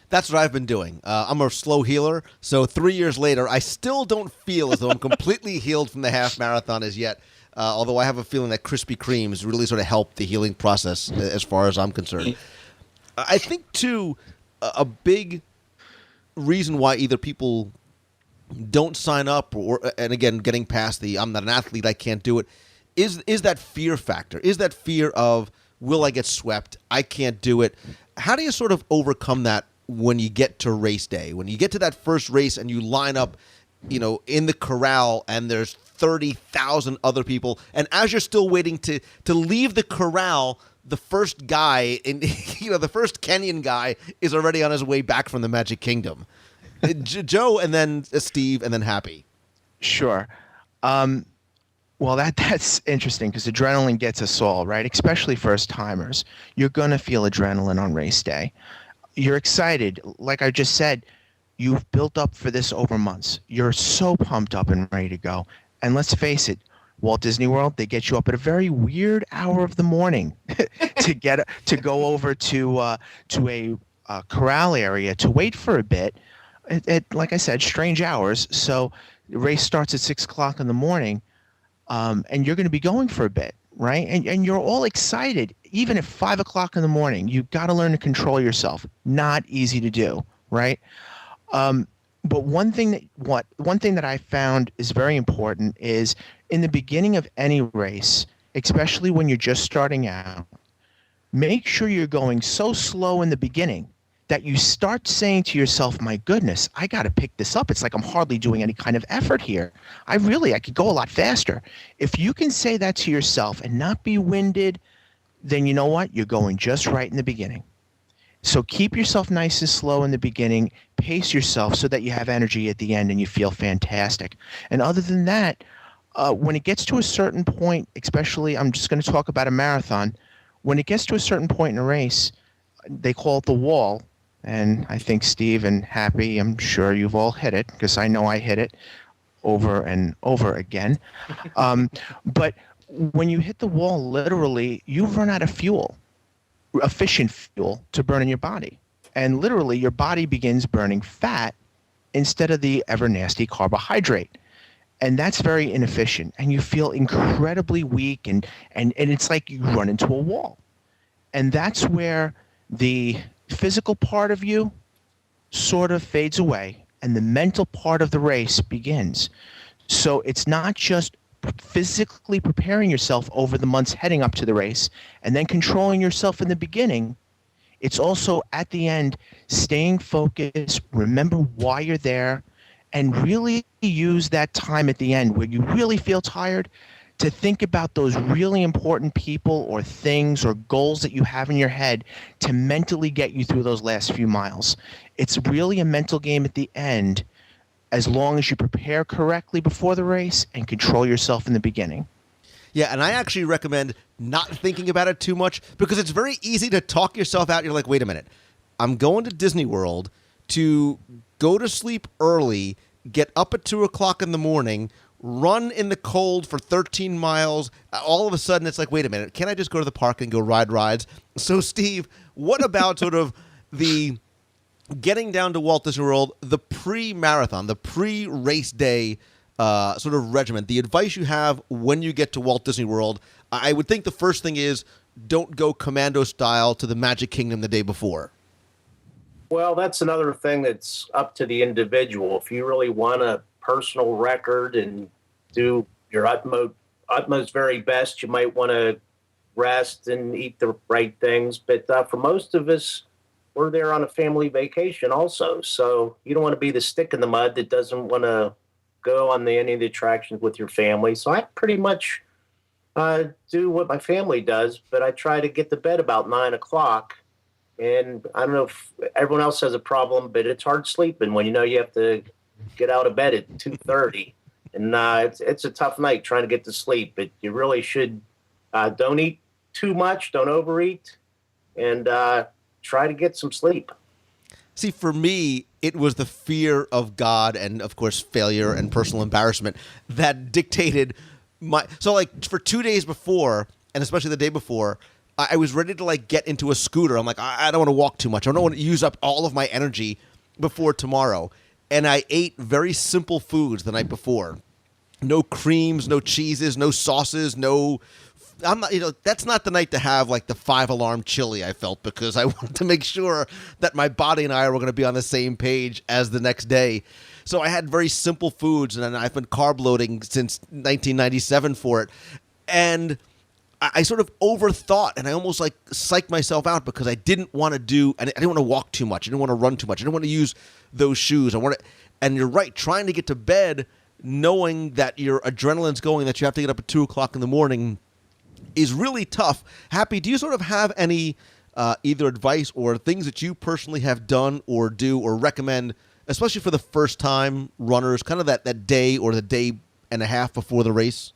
That's what I've been doing. I'm a slow healer, so 3 years later, I still don't feel as though I'm completely healed from the half marathon as yet, although I have a feeling that Krispy Kremes really sort of helped the healing process as far as I'm concerned. I think, too, a big reason why either people don't sign up and again, getting past the I'm not an athlete, I can't do it, is that fear factor, is that fear of, will I get swept? I can't do it. How do you sort of overcome that when you get to race day? When you get to that first race and you line up, in the corral and there's 30,000 other people, and as you're still waiting to leave the corral, the first guy, the first Kenyan guy is already on his way back from the Magic Kingdom. Joe, and then Steve, and then Happy. Sure. Well, that's interesting, because adrenaline gets us all, right? Especially first-timers. You're going to feel adrenaline on race day. You're excited. Like I just said, you've built up for this over months. You're so pumped up and ready to go. And let's face it, Walt Disney World, they get you up at a very weird hour of the morning to go over to a corral area to wait for a bit at, like I said, strange hours. So the race starts at 6 o'clock in the morning. And you're going to be going for a bit, right? And you're all excited, even at 5 o'clock in the morning. You've got to learn to control yourself. Not easy to do, right? But one thing that I found is very important is in the beginning of any race, especially when you're just starting out, make sure you're going so slow in the beginning that you start saying to yourself, my goodness, I got to pick this up. It's like I'm hardly doing any kind of effort here. I could go a lot faster. If you can say that to yourself and not be winded, then you know what? You're going just right in the beginning. So keep yourself nice and slow in the beginning, pace yourself so that you have energy at the end and you feel fantastic. And other than that, when it gets to a certain point, especially I'm just going to talk about a marathon, when it gets to a certain point in a race, they call it the wall. And I think Steve and Happy, I'm sure you've all hit it because I know I hit it over and over again. But when you hit the wall, literally, you run out of fuel, efficient fuel to burn in your body. And literally, your body begins burning fat instead of the ever nasty carbohydrate. And that's very inefficient. And you feel incredibly weak and it's like you run into a wall. And that's where the physical part of you sort of fades away and the mental part of the race begins. So it's not just physically preparing yourself over the months heading up to the race and then controlling yourself in the beginning. It's also at the end staying focused, remember why you're there, and really use that time at the end where you really feel tired to think about those really important people or things or goals that you have in your head to mentally get you through those last few miles. It's really a mental game at the end as long as you prepare correctly before the race and control yourself in the beginning. Yeah, and I actually recommend not thinking about it too much because it's very easy to talk yourself out. You're like, wait a minute, I'm going to Disney World to go to sleep early, get up at 2 o'clock in the morning, run in the cold for 13 miles. All of a sudden, it's like, wait a minute, can't I just go to the park and go ride rides? So, Steve, what about sort of the getting down to Walt Disney World, the pre-marathon, the pre-race day sort of regimen, the advice you have when you get to Walt Disney World? I would think the first thing is don't go commando style to the Magic Kingdom the day before. Well, that's another thing that's up to the individual. If you really want a personal record and do your utmost very best, you might want to rest and eat the right things. But for most of us, we're there on a family vacation also. So you don't want to be the stick in the mud that doesn't want to go on any of the attractions with your family. So I pretty much do what my family does, but I try to get to bed about 9 o'clock. And I don't know if everyone else has a problem, but it's hard sleeping when you know you have to get out of bed at 2:30. And it's a tough night trying to get to sleep. But you really should don't eat too much, don't overeat, and try to get some sleep. See, for me, it was the fear of God and, of course, failure and personal embarrassment that dictated my... So, like, for 2 days before, and especially the day before, I was ready to, like, get into a scooter. I'm like, I don't want to walk too much. I don't want to use up all of my energy before tomorrow. And I ate very simple foods the night before. No creams, no cheeses, no sauces, no... I'm not, that's not the night to have like the 5-alarm chili, I felt, because I wanted to make sure that my body and I were going to be on the same page as the next day. So I had very simple foods, and I've been carb loading since 1997 for it. And I sort of overthought, and I almost like psyched myself out because I didn't want to I didn't want to walk too much. I didn't want to run too much. I didn't want to use those shoes. And you're right, trying to get to bed knowing that your adrenaline's going, that you have to get up at 2 o'clock in the morning is really tough. Happy, do you sort of have any either advice or things that you personally have done or do or recommend, especially for the first-time runners, kind of that day or the day and a half before the race?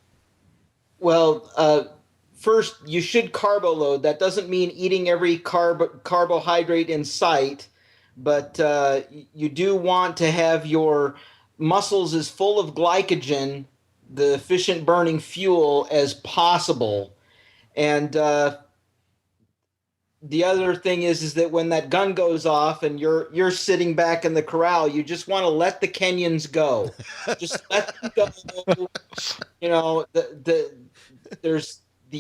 Well, first, you should carbo load. That doesn't mean eating every carbohydrate in sight, but you do want to have your muscles as full of glycogen, the efficient burning fuel, as possible. And the other thing is that when that gun goes off and you're sitting back in the corral, you just want to let the Kenyans go. Just let them go. You know, the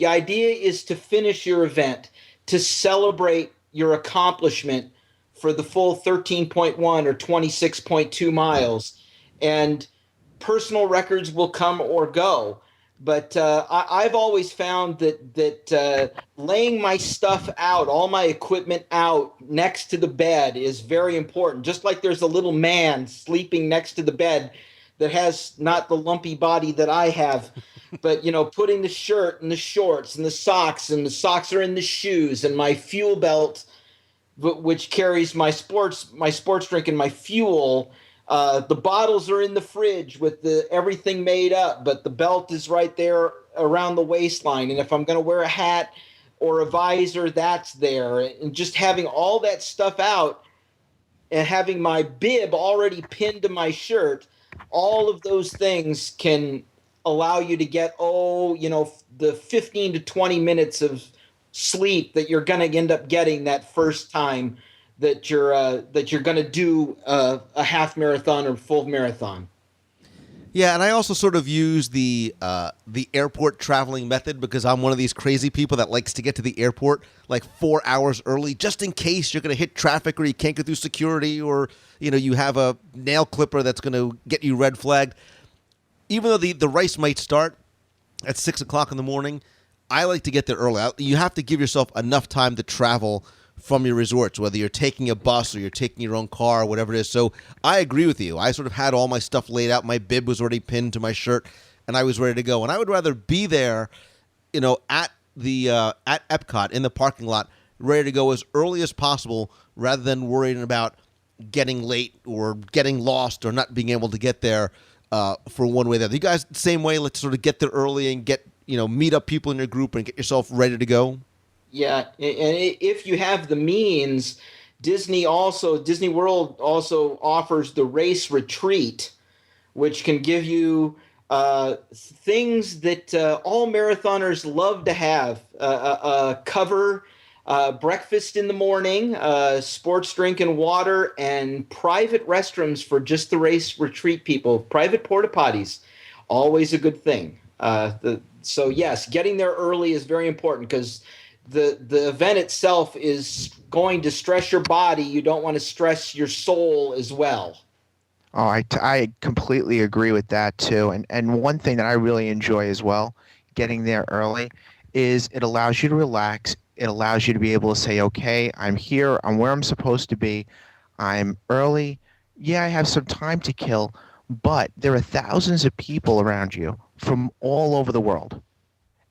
idea is to finish your event, to celebrate your accomplishment for the full 13.1 or 26.2 miles. And personal records will come or go. But I've always found that laying my stuff out, all my equipment out next to the bed is very important. Just like there's a little man sleeping next to the bed that has not the lumpy body that I have, but putting the shirt and the shorts and the socks are in the shoes and my fuel belt, which carries my sports drink and my fuel. The bottles are in the fridge with everything made up, but the belt is right there around the waistline. And if I'm going to wear a hat or a visor, that's there. And just having all that stuff out and having my bib already pinned to my shirt, all of those things can allow you to get, the 15 to 20 minutes of sleep that you're going to end up getting that first time that you're going to do a half marathon or full marathon. Yeah, and I also sort of use the airport traveling method because I'm one of these crazy people that likes to get to the airport like 4 hours early, just in case you're going to hit traffic or you can't get through security, or you have a nail clipper that's going to get you red flagged. Even though the race might start at 6 o'clock in the morning, I like to get there early. You have to give yourself enough time to travel from your resorts, whether you're taking a bus or you're taking your own car or whatever it is. So I agree with you. I sort of had all my stuff laid out. My bib was already pinned to my shirt, and I was ready to go. And I would rather be there, at Epcot in the parking lot, ready to go as early as possible, rather than worrying about getting late or getting lost or not being able to get there for one way or the other. You guys, same way. Let's sort of get there early and get meet up people in your group and get yourself ready to go. Yeah, and if you have the means, Disney World also offers the race retreat, which can give you things that all marathoners love to have. Cover breakfast in the morning, sports drink and water, and private restrooms for just the race retreat people. Private porta potties, always a good thing. So yes, getting there early is very important because the event itself is going to stress your body. You don't want to stress your soul as well. Oh, I completely agree with that too. And one thing that I really enjoy as well, getting there early, is it allows you to relax. It allows you to be able to say, okay, I'm here. I'm where I'm supposed to be. I'm early. Yeah, I have some time to kill, but there are thousands of people around you from all over the world.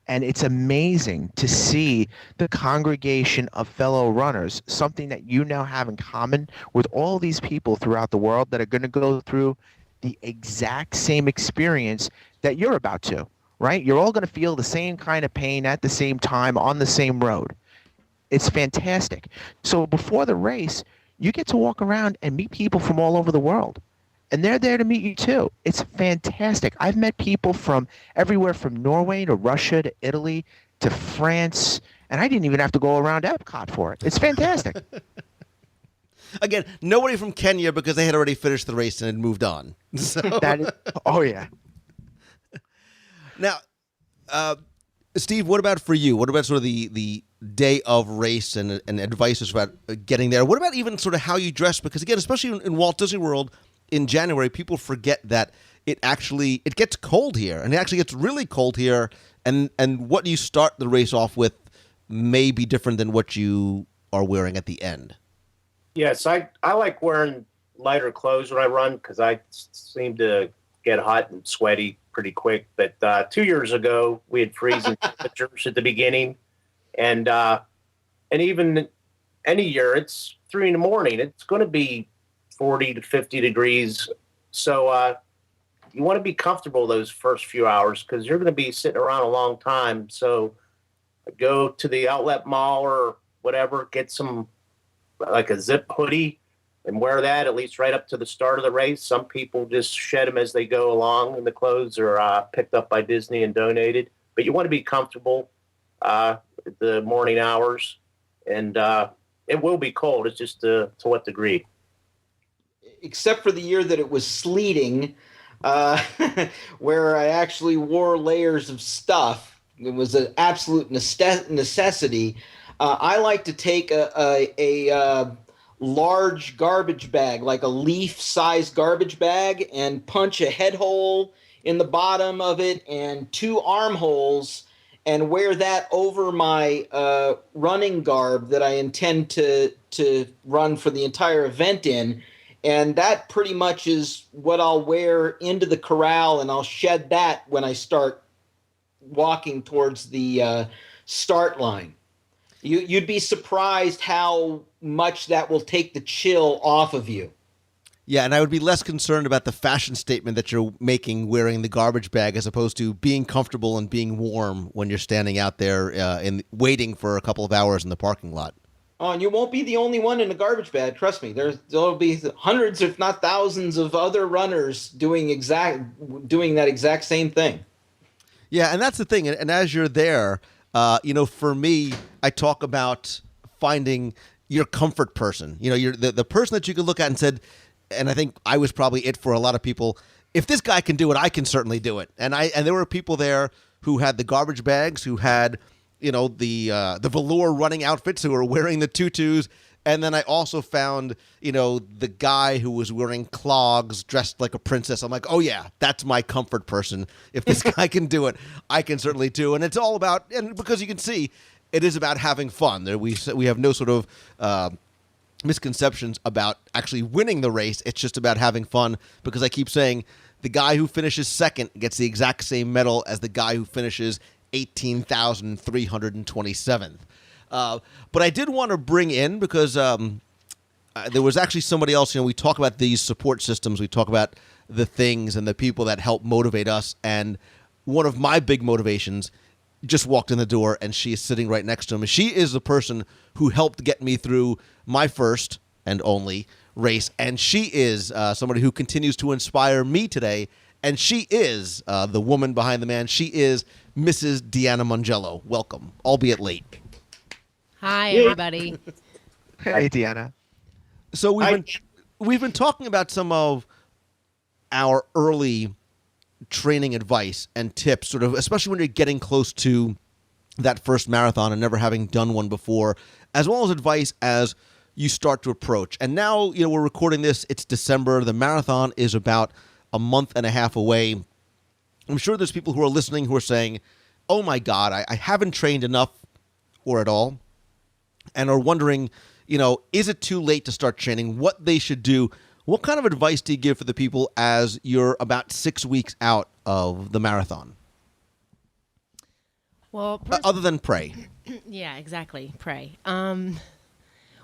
And it's amazing to see the congregation of fellow runners, something that you now have in common with all these people throughout the world that are going to go through the exact same experience that you're about to, right? You're all going to feel the same kind of pain at the same time on the same road. It's fantastic. So before the race, you get to walk around and meet people from all over the world. And they're there to meet you too. It's fantastic. I've met people from everywhere from Norway to Russia to Italy to France, and I didn't even have to go around Epcot for it. It's fantastic. Again, nobody from Kenya because they had already finished the race and had moved on. So. Oh, yeah. Now, Steve, what about for you? What about sort of the day of race and advice about getting there? What about even sort of how you dress? Because, again, especially in Walt Disney World, in January, people forget that it gets cold here, and it actually gets really cold here, and what you start the race off with may be different than what you are wearing at the end. Yes, I like wearing lighter clothes when I run because I seem to get hot and sweaty pretty quick. But 2 years ago, we had freezing temperatures at the beginning, and even any year, it's 3 in the morning. It's going to be 40 to 50 degrees. So you want to be comfortable those first few hours because you're going to be sitting around a long time. So go to the outlet mall or whatever, get some like a zip hoodie and wear that at least right up to the start of the race. Some people just shed them as they go along, and the clothes are picked up by Disney and donated. But you want to be comfortable the morning hours, and it will be cold. It's just to what degree. Except for the year that it was sleeting, where I actually wore layers of stuff. It was an absolute necessity. I like to take a large garbage bag, like a leaf-sized garbage bag, and punch a head hole in the bottom of it and 2 armholes, and wear that over my running garb that I intend to run for the entire event in. And that pretty much is what I'll wear into the corral, and I'll shed that when I start walking towards the start line. You'd be surprised how much that will take the chill off of you. Yeah, and I would be less concerned about the fashion statement that you're making wearing the garbage bag as opposed to being comfortable and being warm when you're standing out there and waiting for a couple of hours in the parking lot. Oh, and you won't be the only one in a garbage bag. Trust me. There'll be hundreds, if not thousands, of other runners doing that exact same thing. Yeah, and that's the thing. And as you're there, for me, I talk about finding your comfort person. You're the person that you could look at and said, and I think I was probably it for a lot of people. If this guy can do it, I can certainly do it. And there were people there who had the garbage bags, who had the velour running outfits, who were wearing the tutus. And then I also found, the guy who was wearing clogs dressed like a princess. I'm like, oh, yeah, that's my comfort person. If this guy can do it, I can certainly do. And it's all about, and because you can see, it is about having fun. We have no sort of misconceptions about actually winning the race. It's just about having fun, because I keep saying the guy who finishes second gets the exact same medal as the guy who finishes 18,327th. But I did want to bring in, because there was actually somebody else. We talk about these support systems. We talk about the things and the people that help motivate us. And one of my big motivations just walked in the door, and she is sitting right next to him. She is the person who helped get me through my first and only race. And she is somebody who continues to inspire me today. And she is the woman behind the man. She is Mrs. Deanna Mangello. Welcome, albeit late. Hi, everybody. Hey, Deanna. So we've been talking about some of our early training advice and tips, sort of, especially when you're getting close to that first marathon and never having done one before, as well as advice as you start to approach. And now, we're recording this. It's December. The marathon is about a month and a half away. I'm sure there's people who are listening who are saying, oh my God, I haven't trained enough or at all, and are wondering, is it too late to start training, what they should do? What kind of advice do you give for the people as you're about 6 weeks out of the marathon? Well, other than pray. Yeah, exactly. Pray.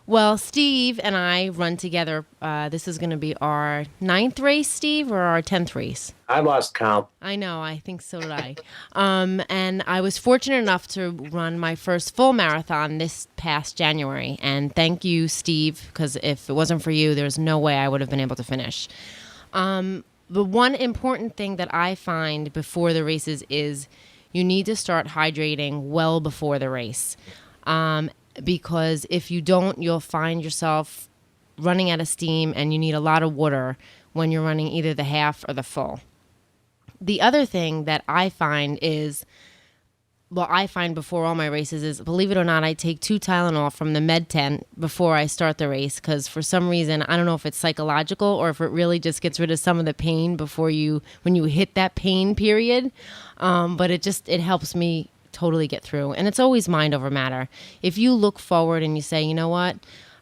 Well, Steve and I run together. This is going to be our 9th race, Steve, or our 10th race? I lost count. I know. I think so did I. And I was fortunate enough to run my first full marathon this past January. And thank you, Steve, because if it wasn't for you, there's no way I would have been able to finish. The one important thing that I find before the races is you need to start hydrating well before the race. Because if you don't, you'll find yourself running out of steam, and you need a lot of water when you're running either the half or the full. The other thing that I find before all my races is, believe it or not, I take 2 Tylenol from the med tent before I start the race, because for some reason, I don't know if it's psychological or if it really just gets rid of some of the pain when you hit that pain period. But it helps me totally get through. And it's always mind over matter. If you look forward and you say, you know what,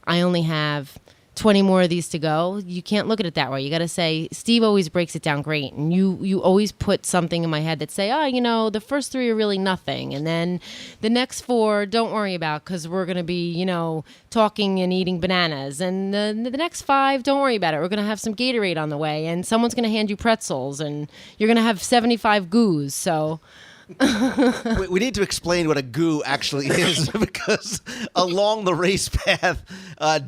I only have 20 more of these to go, you can't look at it that way. You got to say, Steve always breaks it down great. And you always put something in my head that say, the first 3 are really nothing. And then the next 4, don't worry about, because we're going to be, talking and eating bananas. And the next 5, don't worry about it. We're going to have some Gatorade on the way. And someone's going to hand you pretzels. And you're going to have 75 goos. So... we need to explain what a goo actually is, because along the race path,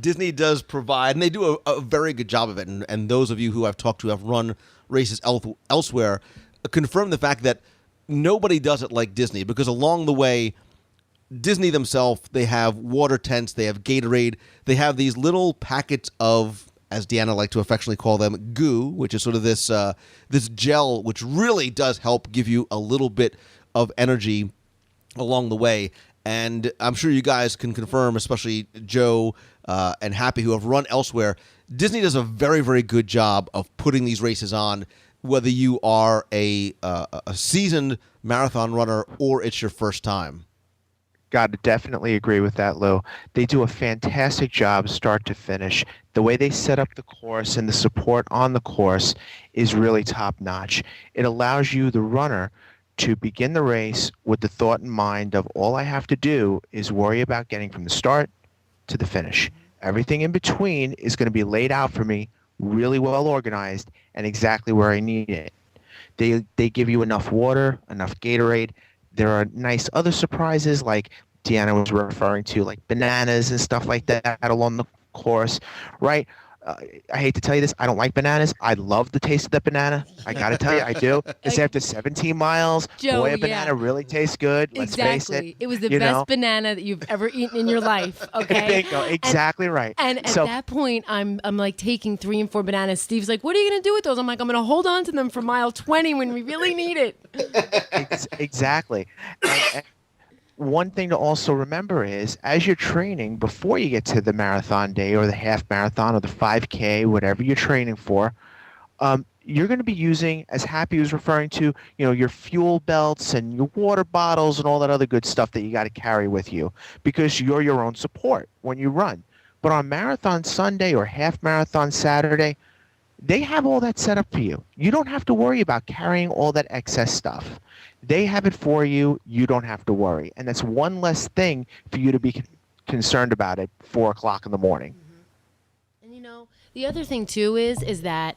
Disney does provide, and they do a very good job of it. And those of you who I've talked to have run races elsewhere confirm the fact that nobody does it like Disney, because along the way, Disney themselves, they have water tents, they have Gatorade, they have these little packets of, as Deanna liked to affectionately call them, goo, which is sort of this gel, which really does help give you a little bit of energy along the way. And I'm sure you guys can confirm, especially Joe and Happy, who have run elsewhere, Disney does a very, very good job of putting these races on whether you are a seasoned marathon runner or it's your first time. Got to definitely agree with that, Lou. They do a fantastic job start to finish. The way they set up the course and the support on the course is really top notch. It allows you, the runner, to begin the race with the thought in mind of all I have to do is worry about getting from the start to the finish. Everything in between is going to be laid out for me, really well organized, and exactly where I need it. They give you enough water, enough Gatorade. There are nice other surprises like Deanna was referring to, like bananas and stuff like that along the course, right? I hate to tell you this, I don't like bananas. I love the taste of that banana. I got to tell you, I do. Because after 17 miles, Joe, boy, a yeah. banana really tastes good. Let's face it. It was the you best know? banana that you've ever eaten in your life. Okay. Bingo, exactly right. And at So- that point, I'm like taking 3 and 4 bananas. Steve's like, "What are you gonna do with those?" I'm like, "I'm gonna hold on to them for mile 20 when we really need it." Exactly. And one thing to also remember is, as you're training, before you get to the marathon day or the half marathon or the 5K, whatever you're training for, you're going to be using, as Happy was referring to, your fuel belts and your water bottles and all that other good stuff that you got to carry with you because you're your own support when you run. But on Marathon Sunday or half marathon Saturday, they have all that set up for you. You don't have to worry about carrying all that excess stuff. They have it for you. You don't have to worry. And that's one less thing for you to be concerned about at 4 o'clock in the morning. And the other thing too is that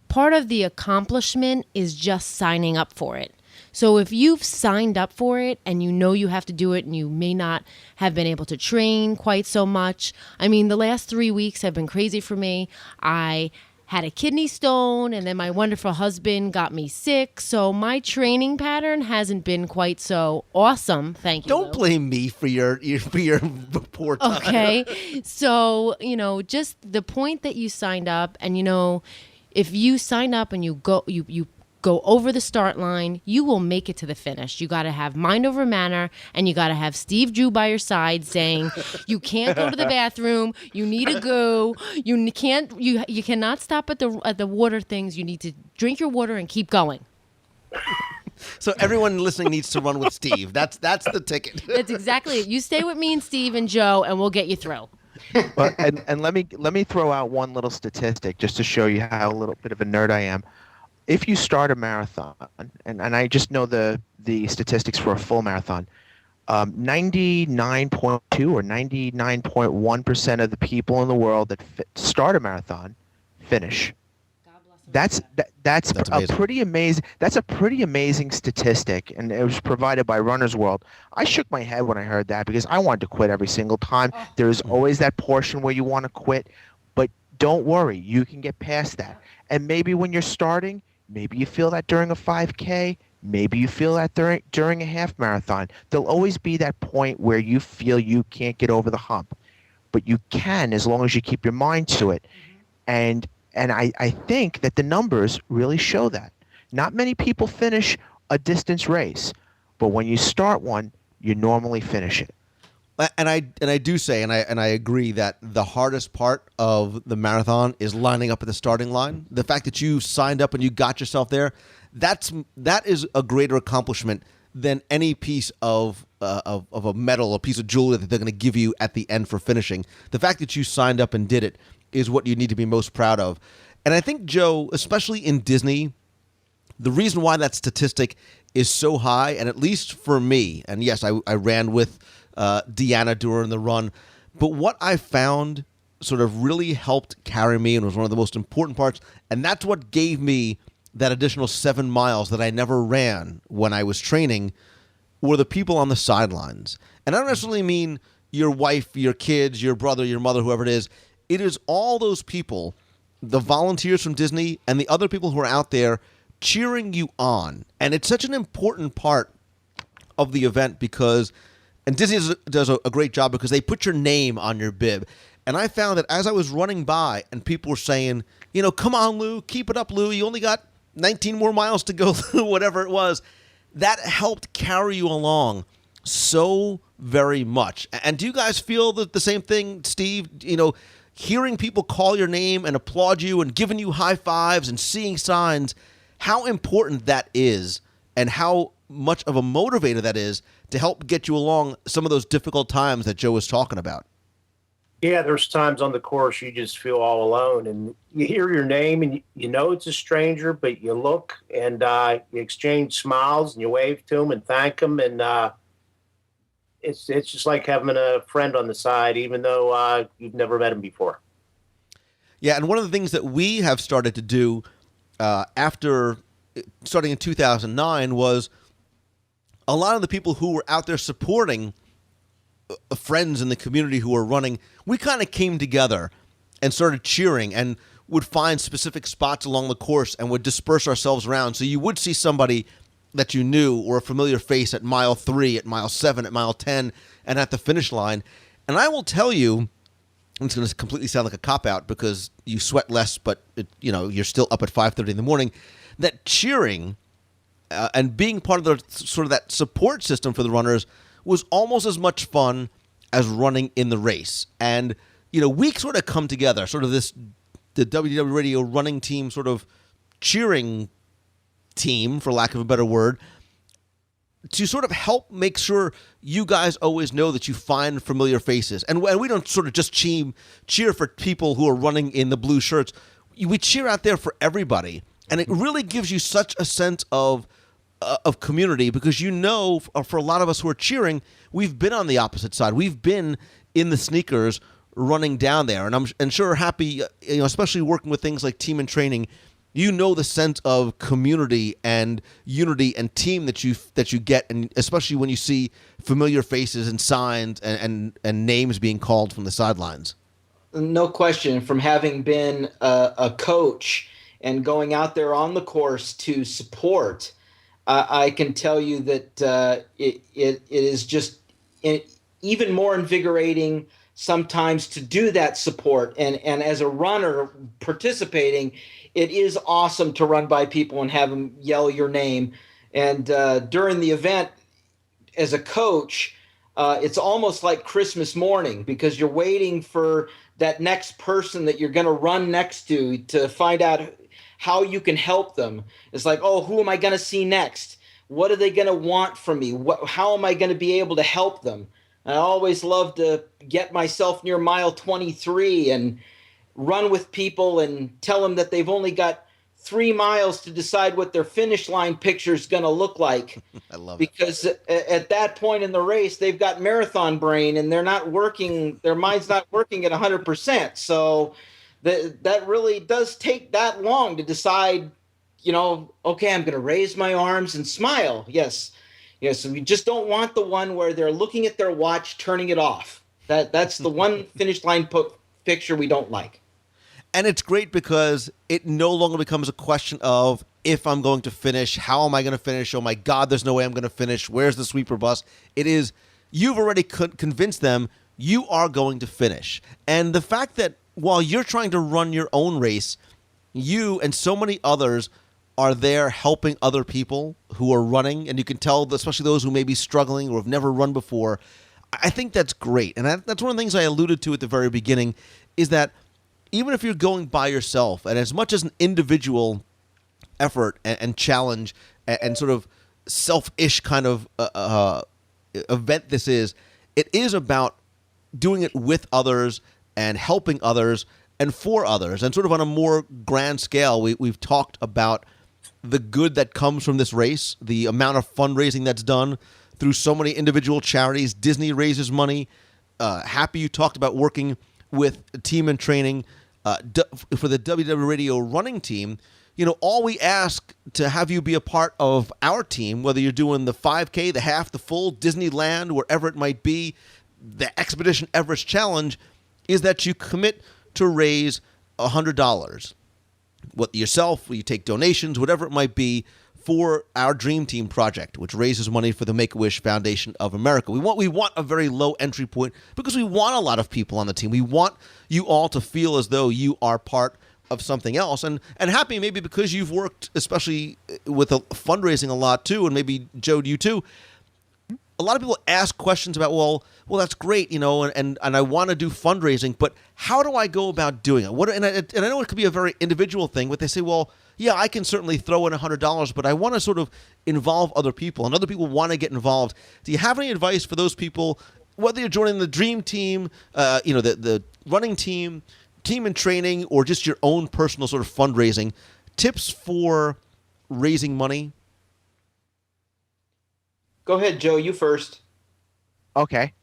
part of the accomplishment is just signing up for it. So if you've signed up for it and you know you have to do it and you may not have been able to train quite so much. I mean, the last 3 weeks have been crazy for me. I had a kidney stone and then my wonderful husband got me sick. So my training pattern hasn't been quite so awesome. Thank you. Don't blame me for your poor time. Okay. So, just the point that you signed up and, if you sign up and you go over the start line, you will make it to the finish. You got to have mind over matter, and you got to have Steve Drew by your side saying, "You can't go to the bathroom. You need to go. You cannot stop at the water things. You need to drink your water and keep going." So everyone listening needs to run with Steve. That's the ticket. That's exactly it. You stay with me and Steve and Joe, and we'll get you through. But and let me throw out one little statistic just to show you how a little bit of a nerd I am. If you start a marathon, and I just know the statistics for a full marathon, 99.2 or 99.1% of the people in the world that start a marathon finish. That's a amazing. pretty amazing. That's a pretty amazing statistic, and it was provided by Runner's World. I shook my head when I heard that because I wanted to quit every single time. There's always that portion where you want to quit, but don't worry, you can get past that. And maybe when you're starting, maybe you feel that during a 5K. Maybe you feel that during a half marathon. There'll always be that point where you feel you can't get over the hump, but you can as long as you keep your mind to it. And I think that the numbers really show that. Not many people finish a distance race, but when you start one, you normally finish it. And I do say, and I agree that the hardest part of the marathon is lining up at the starting line. The fact that you signed up and you got yourself there, that is a greater accomplishment than any piece of a medal, a piece of jewelry that they're going to give you at the end for finishing. The fact that you signed up and did it is what you need to be most proud of. And I think, Joe, especially in Disney, the reason why that statistic is so high, and at least for me, and yes, I ran with Deanna during the run, but what I found sort of really helped carry me and was one of the most important parts, and that's what gave me that additional 7 miles that I never ran when I was training, were the people on the sidelines. And I don't necessarily mean your wife, your kids, your brother, your mother, whoever it is. It is all those people, the volunteers from Disney and the other people who are out there cheering you on. And it's such an important part of the event because, and Disney does a great job because they put your name on your bib. And I found that as I was running by and people were saying, come on, Lou, keep it up, Lou. You only got 19 more miles to go, whatever it was. That helped carry you along so very much. And do you guys feel the same thing, Steve? hearing people call your name and applaud you and giving you high fives and seeing signs, how important that is and how much of a motivator that is to help get you along some of those difficult times that Joe was talking about. Yeah, there's times on the course you just feel all alone, and you hear your name, and you know it's a stranger, but you look and you exchange smiles and you wave to them and thank them, and it's just like having a friend on the side, even though you've never met him before. Yeah, and one of the things that we have started to do after starting in 2009 was a lot of the people who were out there supporting friends in the community who were running, we kind of came together and started cheering and would find specific spots along the course and would disperse ourselves around. So you would see somebody that you knew or a familiar face at mile 3, at mile 7, at mile 10, and at the finish line. And I will tell you, it's going to completely sound like a cop-out because you sweat less, but you're still up at 5:30 in the morning, that cheering and being part of the sort of that support system for the runners was almost as much fun as running in the race. And, we sort of come together, sort of the WDW Radio running team sort of cheering team, for lack of a better word, to sort of help make sure you guys always know that you find familiar faces. And we don't sort of just cheer for people who are running in the blue shirts. We cheer out there for everybody. And it really gives you such a sense of community because for a lot of us who are cheering, we've been on the opposite side. We've been in the sneakers running down there. And I'm sure happy, especially working with things like team and training, the sense of community and unity and team that you get, and especially when you see familiar faces and signs and names being called from the sidelines. No question. From having been a coach and going out there on the course to support, I can tell you that it is just even more invigorating sometimes to do that support. And as a runner participating, it is awesome to run by people and have them yell your name. And during the event, as a coach, it's almost like Christmas morning because you're waiting for that next person that you're going to run next to find out how you can help them. It's like, oh, who am I going to see next? What are they going to want from me? How am I going to be able to help them? I always love to get myself near mile 23 and run with people and tell them that they've only got 3 miles to decide what their finish line picture is going to look like. I love it. Because at that point in the race, they've got marathon brain and they're not working, their mind's not working at 100%. So that really does take that long to decide, okay, I'm going to raise my arms and smile. Yes. So we just don't want the one where they're looking at their watch, turning it off. That's the one finish line picture we don't like. And it's great because it no longer becomes a question of if I'm going to finish, how am I going to finish? Oh my God, there's no way I'm going to finish. Where's the sweeper bus? It is, you've already convinced them you are going to finish. And the fact that while you're trying to run your own race, you and so many others are there helping other people who are running. And you can tell, especially those who may be struggling or have never run before. I think that's great. And that's one of the things I alluded to at the very beginning is that even if you're going by yourself, and as much as an individual effort and challenge and sort of selfish kind of event this is, it is about doing it with others and helping others and for others. And sort of on a more grand scale, we've talked about the good that comes from this race, the amount of fundraising that's done through so many individual charities. Disney raises money. Happy you talked about working with team and training for the WDW Radio running team. All we ask to have you be a part of our team, whether you're doing the 5K, the half, the full, Disneyland, wherever it might be, the Expedition Everest Challenge, is that you commit to raise $100. What yourself, you take donations, whatever it might be, for our Dream Team project, which raises money for the Make-A-Wish Foundation of America. We want a very low entry point because we want a lot of people on the team. We want you all to feel as though you are part of something else. And happy maybe because you've worked, especially with fundraising a lot too, and maybe Joe, you too, a lot of people ask questions about, well, that's great, and I want to do fundraising, but how do I go about doing it? And I know it could be a very individual thing, but they say, well, yeah, I can certainly throw in $100, but I want to sort of involve other people, and other people want to get involved. Do you have any advice for those people, whether you're joining the dream team, the running team in training, or just your own personal sort of fundraising, tips for raising money? Go ahead, Joe. You first. Okay.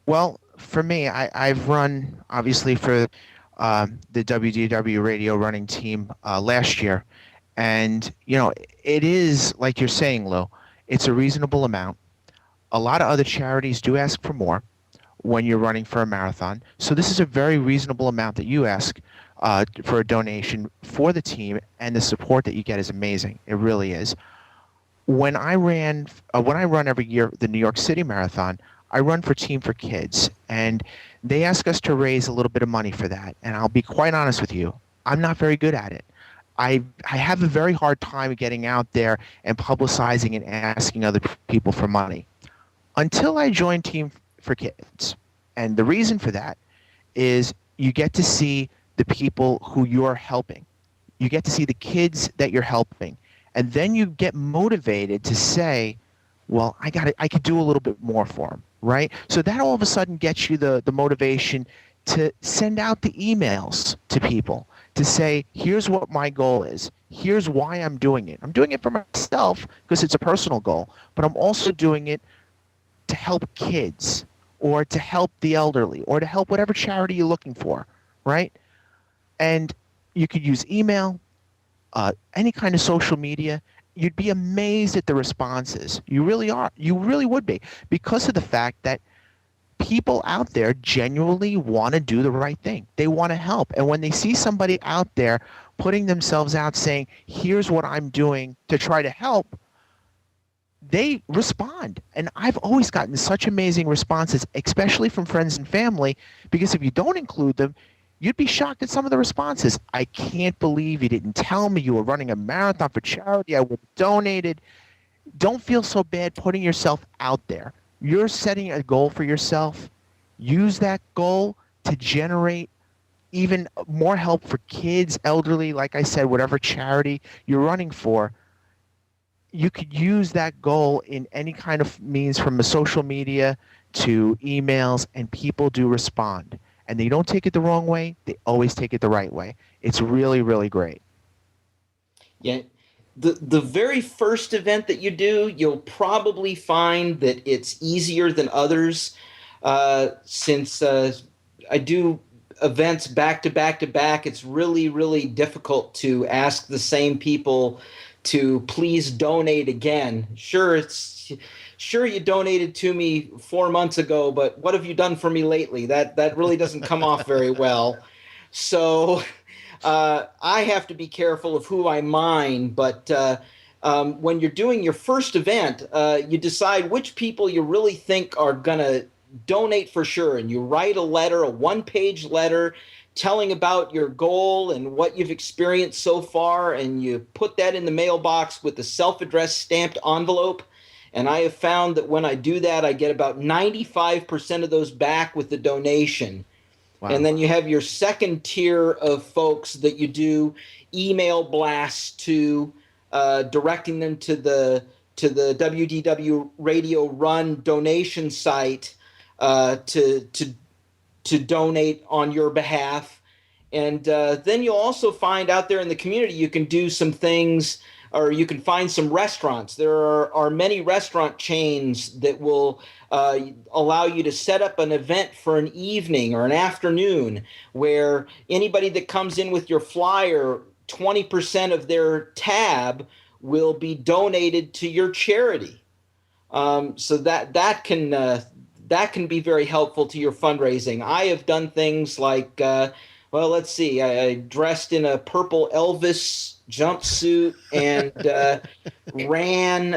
Well, for me, I've run obviously for the WDW radio running team last year, and it is like you're saying, Lou. It's a reasonable amount. A lot of other charities do ask for more when you're running for a marathon, so this is a very reasonable amount that you ask for a donation for the team, and the support that you get is amazing. It really is. When I run every year the New York City Marathon, I run for Team for Kids, and they ask us to raise a little bit of money for that. And I'll be quite honest with you, I'm not very good at it. I have a very hard time getting out there and publicizing and asking other people for money until I joined Team for Kids. And the reason for that is you get to see the people who you're helping. You get to see the kids that you're helping. And then you get motivated to say, well, I could do a little bit more for them, right? So that all of a sudden gets you the motivation to send out the emails to people to say, here's what my goal is. Here's why I'm doing it. I'm doing it for myself because it's a personal goal, but I'm also doing it to help kids or to help the elderly or to help whatever charity you're looking for, right? And you could use email, any kind of social media. You'd be amazed at the responses. You really are. You really would be, because of the fact that people out there genuinely want to do the right thing. They want to help. And when they see somebody out there putting themselves out saying, here's what I'm doing to try to help, they respond. And I've always gotten such amazing responses, especially from friends and family, because if you don't include them, you'd be shocked at some of the responses. I can't believe you didn't tell me you were running a marathon for charity. I would have donated. Don't feel so bad putting yourself out there. You're setting a goal for yourself. Use that goal to generate even more help for kids, elderly, like I said, whatever charity you're running for. You could use that goal in any kind of means, from the social media to emails, and people do respond. And they don't take it the wrong way. They always take it the right way. It's really, really great. Yeah. The very first event that you do, you'll probably find that it's easier than others, since I do events back to back to back. It's really, really difficult to ask the same people to please donate again. Sure, you donated to me 4 months ago, but what have you done for me lately? That really doesn't come off very well. So I have to be careful of who I mine. But when you're doing your first event, you decide which people you really think are going to donate for sure. And you write a letter, a one-page letter, telling about your goal and what you've experienced so far. And you put that in the mailbox with a self-addressed stamped envelope. And I have found that when I do that, I get about 95% of those back with the donation. Wow. And then you have your second tier of folks that you do email blasts to, directing them to the WDW Radio Run donation site to donate on your behalf. And then you'll also find out there in the community you can do some things, or you can find some restaurants. There are many restaurant chains that will allow you to set up an event for an evening or an afternoon where anybody that comes in with your flyer, 20% of their tab will be donated to your charity. So that can be very helpful to your fundraising. I have done things like, well, let's see, I dressed in a purple Elvis jumpsuit and ran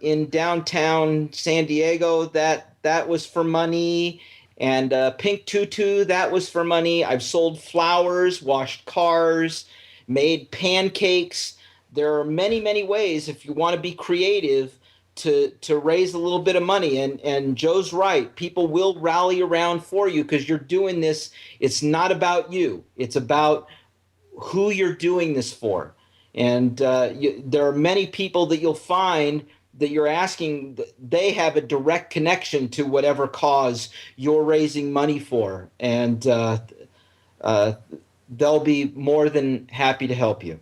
in downtown San Diego. That was for money. And pink tutu, that was for money. I've sold flowers, washed cars, made pancakes. There are many, many ways, if you want to be creative, to raise a little bit of money. And Joe's right. People will rally around for you because you're doing this. It's not about you. It's about who you're doing this for. And there are many people that you'll find that you're asking, they have a direct connection to whatever cause you're raising money for. And they'll be more than happy to help you.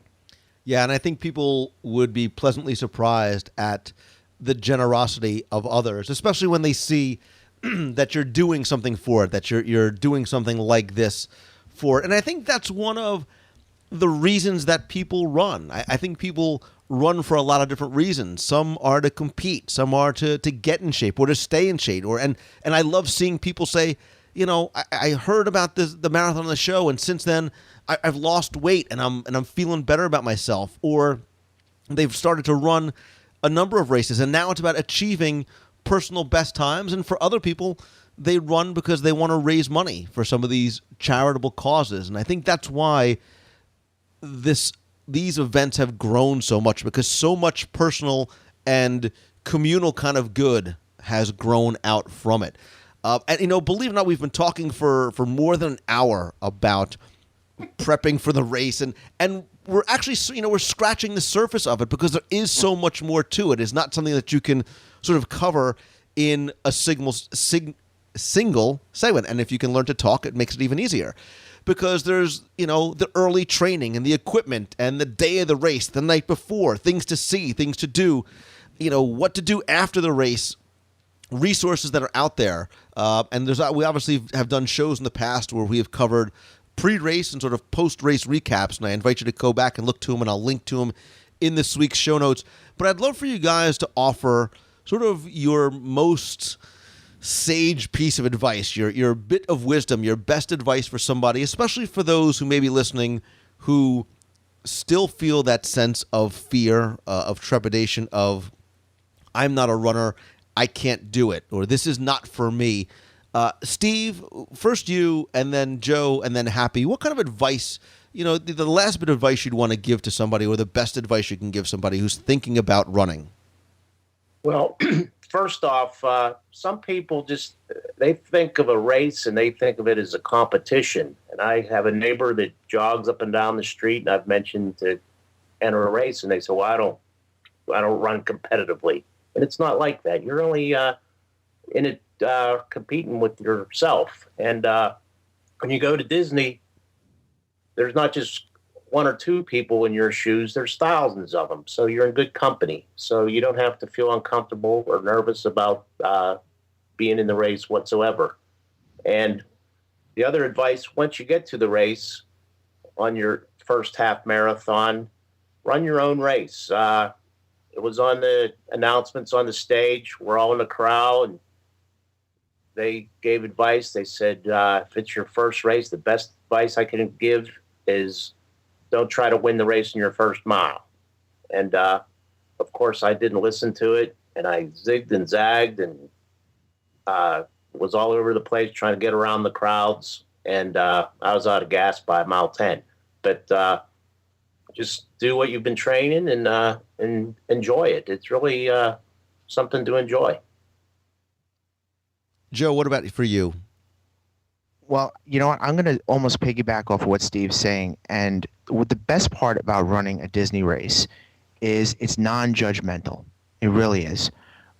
Yeah, and I think people would be pleasantly surprised at the generosity of others, especially when they see that you're doing something for it, that you're doing something like this for it. And I think that's one of the reasons that people run. I think people run for a lot of different reasons. Some are to compete, some are to get in shape or to stay in shape. And I love seeing people say, you know, I heard about the marathon on the show, and since then I've lost weight and I'm feeling better about myself. Or they've started to run a number of races, and now it's about achieving personal best times. And for other people, they run because they want to raise money for some of these charitable causes. And I think that's why these events have grown so much, because so much personal and communal kind of good has grown out from it. And, you know, believe it or not, we've been talking for more than an hour about prepping for the race, and we're actually, you know, we're scratching the surface of it, because there is so much more to it. It's not something that you can sort of cover in a single segment. And if you can learn to talk, it makes it even easier, because there's, you know, the early training and the equipment and the day of the race, the night before, things to see, things to do, you know, what to do after the race, resources that are out there. And we obviously have done shows in the past where we have covered pre-race and sort of post-race recaps, and I invite you to go back and look to them, and I'll link to them in this week's show notes. But I'd love for you guys to offer sort of your most sage piece of advice, your bit of wisdom, your best advice for somebody, especially for those who may be listening who still feel that sense of fear, of trepidation, of I'm not a runner, I can't do it, or this is not for me. Steve, first you, and then Joe, and then Happy. What kind of advice, you know, the last bit of advice you'd want to give to somebody, or the best advice you can give somebody who's thinking about running? Well, first off, some people they think of a race and they think of it as a competition. And I have a neighbor that jogs up and down the street, and I've mentioned to enter a race, and they say, well, I don't run competitively. And it's not like that. You're only in it competing with yourself. And when you go to Disney, there's not just one or two people in your shoes, there's thousands of them. So you're in good company. So you don't have to feel uncomfortable or nervous about being in the race whatsoever. And the other advice, once you get to the race on your first half marathon, run your own race. It was on the announcements on the stage. We're all in the crowd, and they gave advice. They said, if it's your first race, the best advice I can give is don't try to win the race in your first mile. And, of course, I didn't listen to it, and I zigged and zagged and was all over the place trying to get around the crowds, and I was out of gas by mile 10. But just do what you've been training and enjoy it. It's really something to enjoy. Joe, what about for you? Well, you know what? I'm going to almost piggyback off of what Steve's saying. And what the best part about running a Disney race is it's non-judgmental. It really is.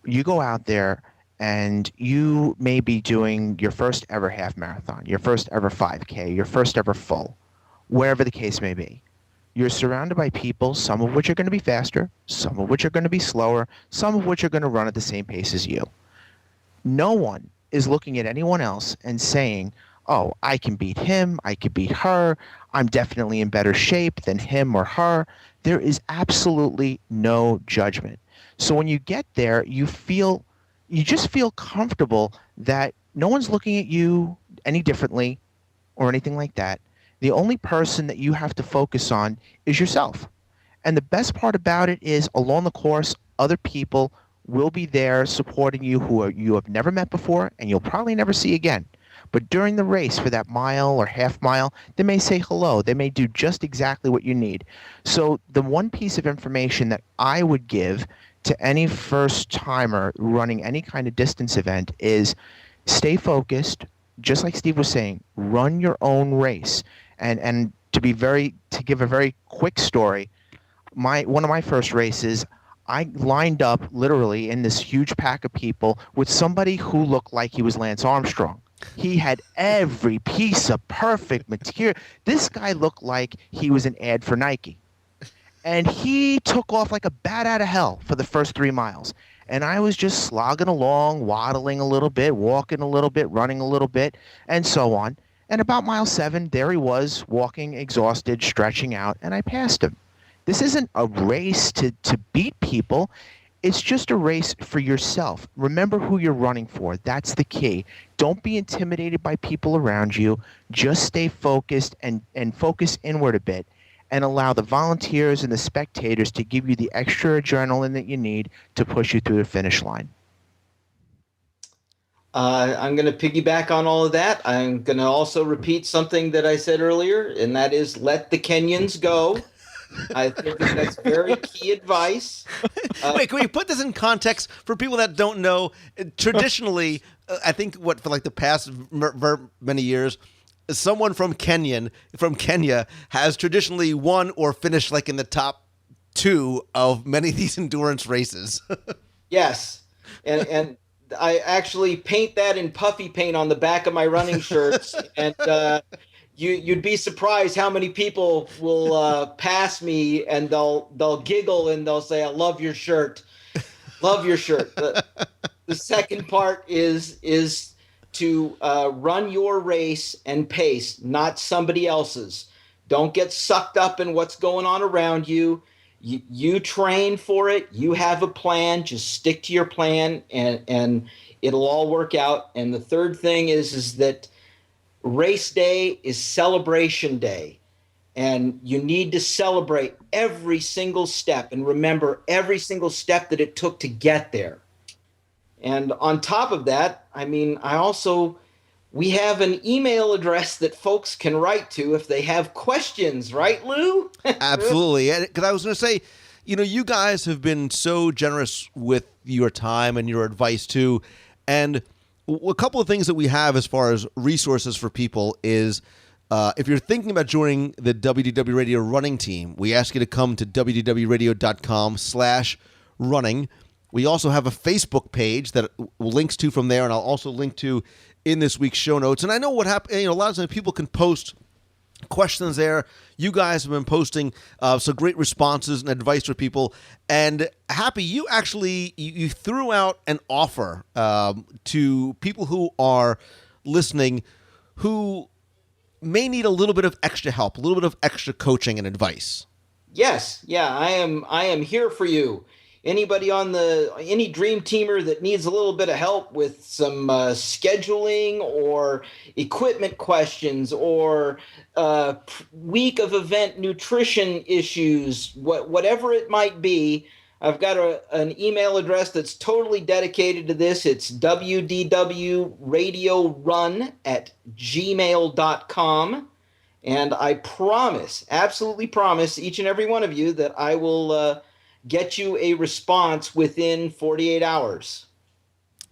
You go out there and you may be doing your first ever half marathon, your first ever 5K, your first ever full, wherever the case may be. You're surrounded by people, some of which are going to be faster, some of which are going to be slower, some of which are going to run at the same pace as you. No one is looking at anyone else and saying, oh, I can beat him, I can beat her, I'm definitely in better shape than him or her. There is absolutely no judgment. So when you get there, you just feel comfortable that no one's looking at you any differently or anything like that. The only person that you have to focus on is yourself. And the best part about it is along the course, other people will be there supporting you who you have never met before and you'll probably never see again. But during the race for that mile or half mile, they may say hello. They may do just exactly what you need. So the one piece of information that I would give to any first timer running any kind of distance event is stay focused. Just like Steve was saying, run your own race. And to give a very quick story, one of my first races, I lined up literally in this huge pack of people with somebody who looked like he was Lance Armstrong. He had every piece of perfect material. This guy looked like he was an ad for Nike. And he took off like a bat out of hell for the first 3 miles. And I was just slogging along, waddling a little bit, walking a little bit, running a little bit, and so on. And about mile 7, there he was, walking exhausted, stretching out, and I passed him. This isn't a race to beat people. It's just a race for yourself. Remember who you're running for. That's the key. Don't be intimidated by people around you. Just stay focused and focus inward a bit, and allow the volunteers and the spectators to give you the extra adrenaline that you need to push you through the finish line. I'm going to piggyback on all of that. I'm going to also repeat something that I said earlier, and that is let the Kenyans go. I think that's very key advice. Wait, can we put this in context for people that don't know? Traditionally, I think for like the past many years, someone from Kenya has traditionally won or finished like in the top 2 of many of these endurance races. Yes, and I actually paint that in puffy paint on the back of my running shirts, and you'd be surprised how many people will pass me and they'll giggle and they'll say, "I love your shirt, love your shirt." The second part is to run your race and pace, not somebody else's. Don't get sucked up in what's going on around you. You train for it. You have a plan. Just stick to your plan, and it'll all work out. And the third thing is that race day is celebration day, and you need to celebrate every single step and remember every single step that it took to get there. And on top of that, I mean, we have an email address that folks can write to if they have questions, right, Lou? Absolutely. Because I was going to say, you guys have been so generous with your time and your advice too. And a couple of things that we have as far as resources for people is if you're thinking about joining the WDW Radio running team, we ask you to come to wdwradio.com/running. We also have a Facebook page that links to from there, and I'll also link to in this week's show notes. And I know what happened. A lot of times people can post questions there. You guys have been posting some great responses and advice for people. And Happy, you actually you threw out an offer to people who are listening who may need a little bit of extra help, a little bit of extra coaching and advice. Yes, yeah, I am here for you. Anybody any dream teamer that needs a little bit of help with some scheduling or equipment questions or week of event nutrition issues, whatever it might be, I've got an email address that's totally dedicated to this. It's wdwradiorun@gmail.com. And I promise, absolutely promise, each and every one of you that I will get you a response within 48 hours.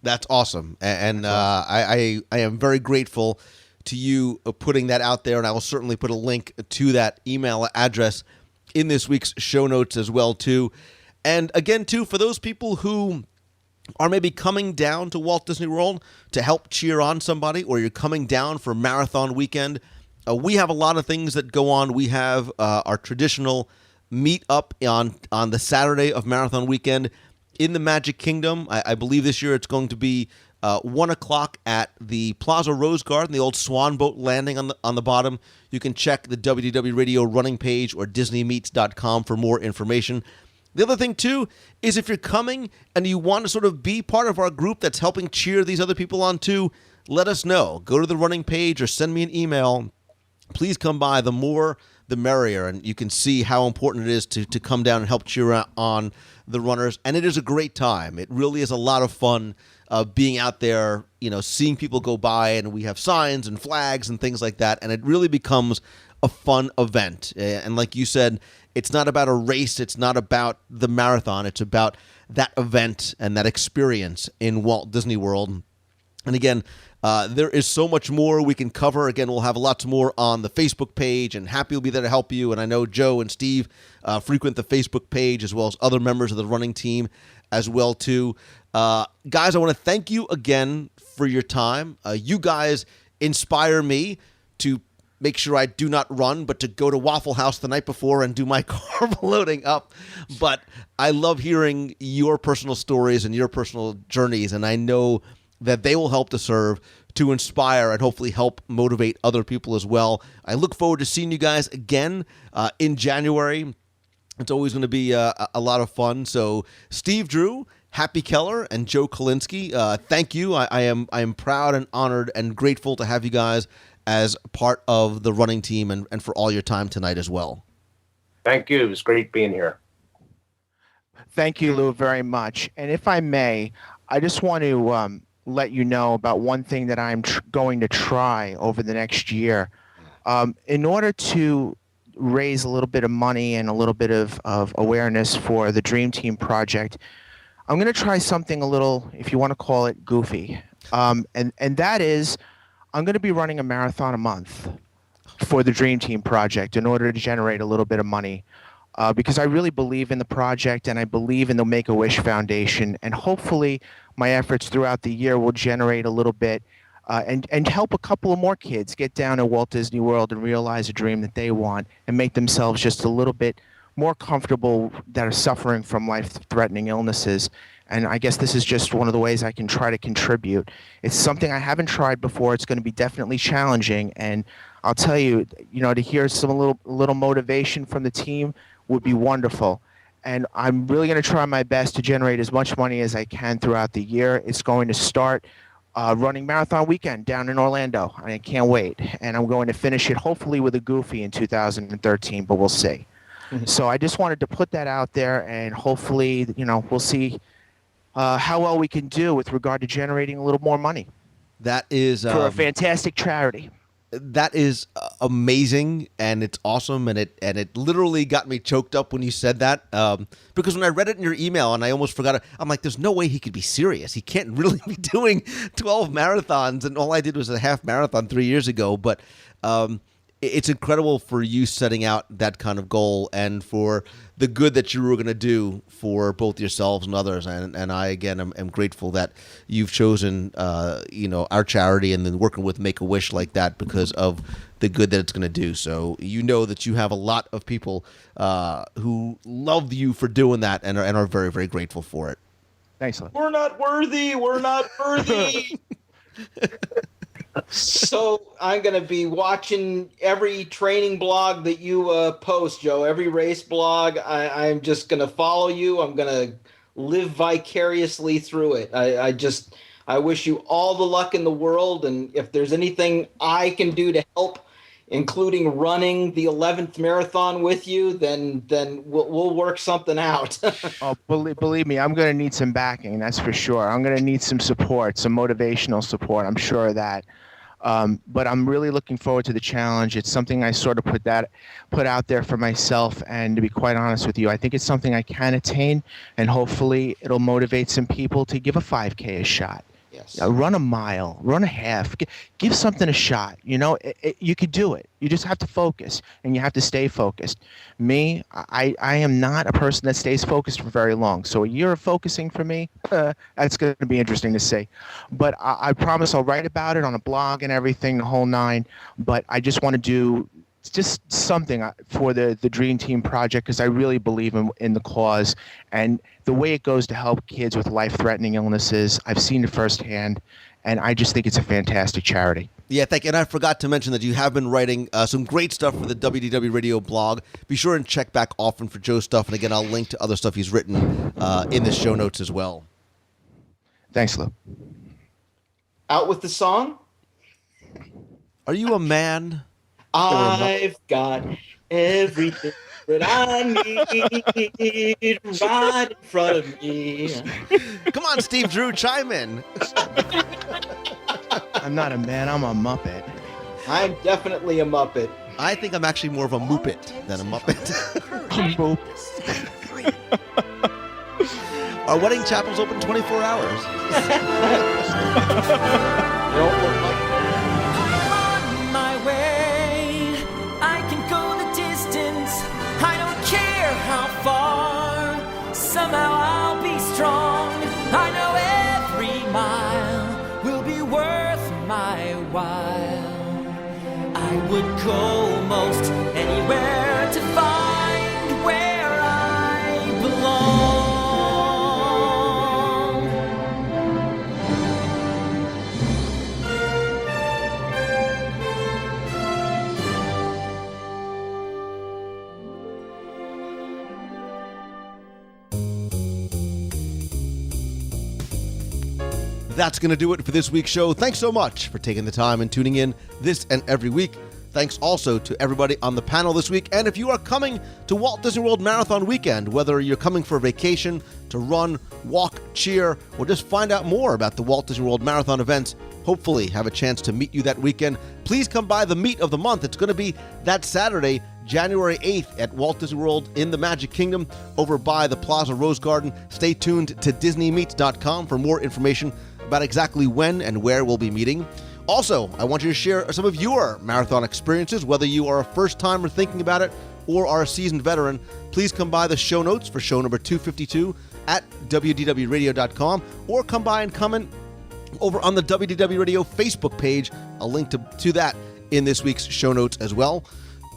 That's awesome. And I am very grateful to you putting that out there, and I will certainly put a link to that email address in this week's show notes as well, too. And again, too, for those people who are maybe coming down to Walt Disney World to help cheer on somebody, or you're coming down for marathon weekend, we have a lot of things that go on. We have our traditional meet up on the Saturday of marathon weekend in the Magic Kingdom. I believe this year it's going to be 1 o'clock at the Plaza Rose Garden, the old swan boat landing on the bottom. You can check the WDW Radio running page or DisneyMeets.com for more information. The other thing, too, is if you're coming and you want to sort of be part of our group that's helping cheer these other people on, too, let us know. Go to the running page or send me an email. Please come by. The more, the merrier. And you can see how important it is to come down and help cheer on the runners. And it is a great time. It really is a lot of fun being out there, seeing people go by. And we have signs and flags and things like that. And it really becomes a fun event. And like you said, it's not about a race. It's not about the marathon. It's about that event and that experience in Walt Disney World. And again, there is so much more we can cover. Again, we'll have lots more on the Facebook page, and Happy will be there to help you. And I know Joe and Steve frequent the Facebook page, as well as other members of the running team as well, too. Guys, I want to thank you again for your time. You guys inspire me to make sure I do not run, but to go to Waffle House the night before and do my carb loading up. But I love hearing your personal stories and your personal journeys, and I know that they will help to serve, to inspire, and hopefully help motivate other people as well. I look forward to seeing you guys again in January. It's always going to be a lot of fun. So Steve Drew, Happy Keller, and Joe Kolinsky, thank you. I am proud and honored and grateful to have you guys as part of the running team and for all your time tonight as well. Thank you. It was great being here. Thank you, Lou, very much. And if I may, I just want to let you know about one thing that I'm going to try over the next year. In order to raise a little bit of money and a little bit of awareness for the Dream Team project, I'm going to try something a little, if you want to call it, goofy. And that is, I'm going to be running a marathon a month for the Dream Team project in order to generate a little bit of money. Because I really believe in the project, and I believe in the Make-A-Wish Foundation, and hopefully my efforts throughout the year will generate a little bit and help a couple of more kids get down to Walt Disney World and realize a dream that they want and make themselves just a little bit more comfortable that are suffering from life-threatening illnesses. And I guess this is just one of the ways I can try to contribute. It's something I haven't tried before. It's going to be definitely challenging, and I'll tell you, to hear some little motivation from the team would be wonderful. And I'm really going to try my best to generate as much money as I can throughout the year. It's going to start running marathon weekend down in Orlando. I can't wait. And I'm going to finish it hopefully with a goofy in 2013, but we'll see. So I just wanted to put that out there, and hopefully, we'll see how well we can do with regard to generating a little more money. That is for a fantastic charity. That is amazing, and it's awesome, and it literally got me choked up when you said that, because when I read it in your email and I almost forgot it, I'm like, there's no way he could be serious. He can't really be doing 12 marathons, and all I did was a half marathon 3 years ago, but it's incredible for you setting out that kind of goal and for the good that you were going to do for both yourselves and others. And I, again, am grateful that you've chosen, our charity and then working with Make-A-Wish like that because of the good that it's going to do. So that you have a lot of people who love you for doing that and are very, very grateful for it. Thanks, Lou. We're not worthy. We're not worthy. So I'm going to be watching every training blog that you post, Joe, every race blog. I'm just going to follow you. I'm going to live vicariously through it. I wish you all the luck in the world. And if there's anything I can do to help, including running the 11th marathon with you, then we'll work something out. Oh, believe me, I'm going to need some backing, that's for sure. I'm going to need some support, some motivational support. I'm sure of that. But I'm really looking forward to the challenge. It's something I sort of put out there for myself, and to be quite honest with you, I think it's something I can attain, and hopefully it'll motivate some people to give a 5K a shot. Yes. Run a mile, run a half, give something a shot. You could do it. You just have to focus, and you have to stay focused. Me, I am not a person that stays focused for very long. So a year of focusing for me, that's going to be interesting to see. But I promise I'll write about it on a blog and everything, the whole nine. But I just want to do just something for the Dream Team project, because I really believe in the cause and the way it goes to help kids with life-threatening illnesses. I've seen it firsthand, and I just think it's a fantastic charity. Yeah, thank you. And I forgot to mention that you have been writing some great stuff for the WDW Radio blog. Be sure and check back often for Joe's stuff. And again, I'll link to other stuff he's written in the show notes as well. Thanks, Lou. Out with the song? Are you a man? I've got everything that I need right in front of me. Come on, Steve Drew, chime in. I'm not a man, I'm a Muppet. I'm definitely a Muppet. I think I'm actually more of a Muppet than a Muppet. Our wedding chapel's open 24 hours. On my way, I can go the distance. I don't care how far. Somehow I'll be strong. I know every mile will be worth my while. I would go most anywhere to find where I belong. That's going to do it for this week's show. Thanks so much for taking the time and tuning in this and every week. Thanks also to everybody on the panel this week. And if you are coming to Walt Disney World Marathon Weekend, whether you're coming for a vacation, to run, walk, cheer, or just find out more about the Walt Disney World Marathon events, hopefully have a chance to meet you that weekend, please come by the meet of the month. It's going to be that Saturday, January 8th at Walt Disney World in the Magic Kingdom over by the Plaza Rose Garden. Stay tuned to DisneyMeets.com for more information about exactly when and where we'll be meeting. Also, I want you to share some of your marathon experiences, whether you are a first-timer thinking about it or are a seasoned veteran. Please come by the show notes for show number 252 at WDWRadio.com, or come by and comment over on the WDW Radio Facebook page. I'll link to that in this week's show notes as well.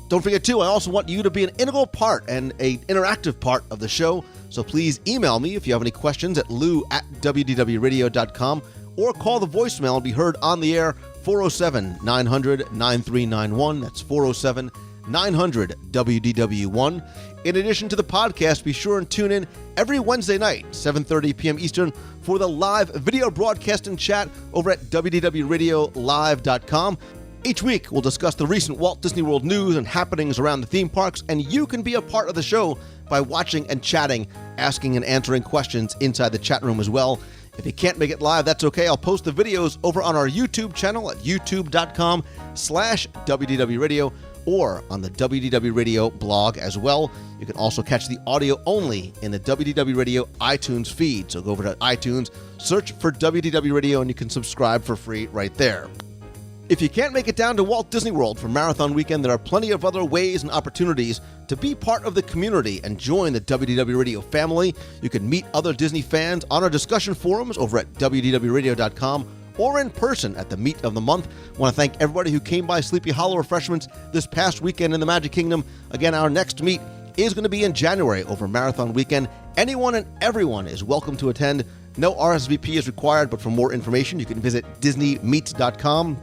Don't forget, too, I also want you to be an integral part and an interactive part of the show. So please email me if you have any questions at lou@WDWRadio.com, or call the voicemail and be heard on the air, 407-900-9391. That's 407-900-WDW1. In addition to the podcast, be sure and tune in every Wednesday night, 7:30 p.m. Eastern, for the live video broadcast and chat over at WDWRadioLive.com. Each week, we'll discuss the recent Walt Disney World news and happenings around the theme parks, and you can be a part of the show by watching and chatting, asking and answering questions inside the chat room as well. If you can't make it live, that's okay. I'll post the videos over on our YouTube channel at youtube.com/WDW Radio, or on the WDW Radio blog as well. You can also catch the audio only in the WDW Radio iTunes feed. So go over to iTunes, search for WDW Radio, and you can subscribe for free right there. If you can't make it down to Walt Disney World for Marathon Weekend, there are plenty of other ways and opportunities to be part of the community and join the WDW Radio family. You can meet other Disney fans on our discussion forums over at WDWRadio.com, or in person at the Meet of the Month. I want to thank everybody who came by Sleepy Hollow Refreshments this past weekend in the Magic Kingdom. Again, our next meet is going to be in January over Marathon Weekend. Anyone and everyone is welcome to attend. No RSVP is required, but for more information, you can visit DisneyMeets.com.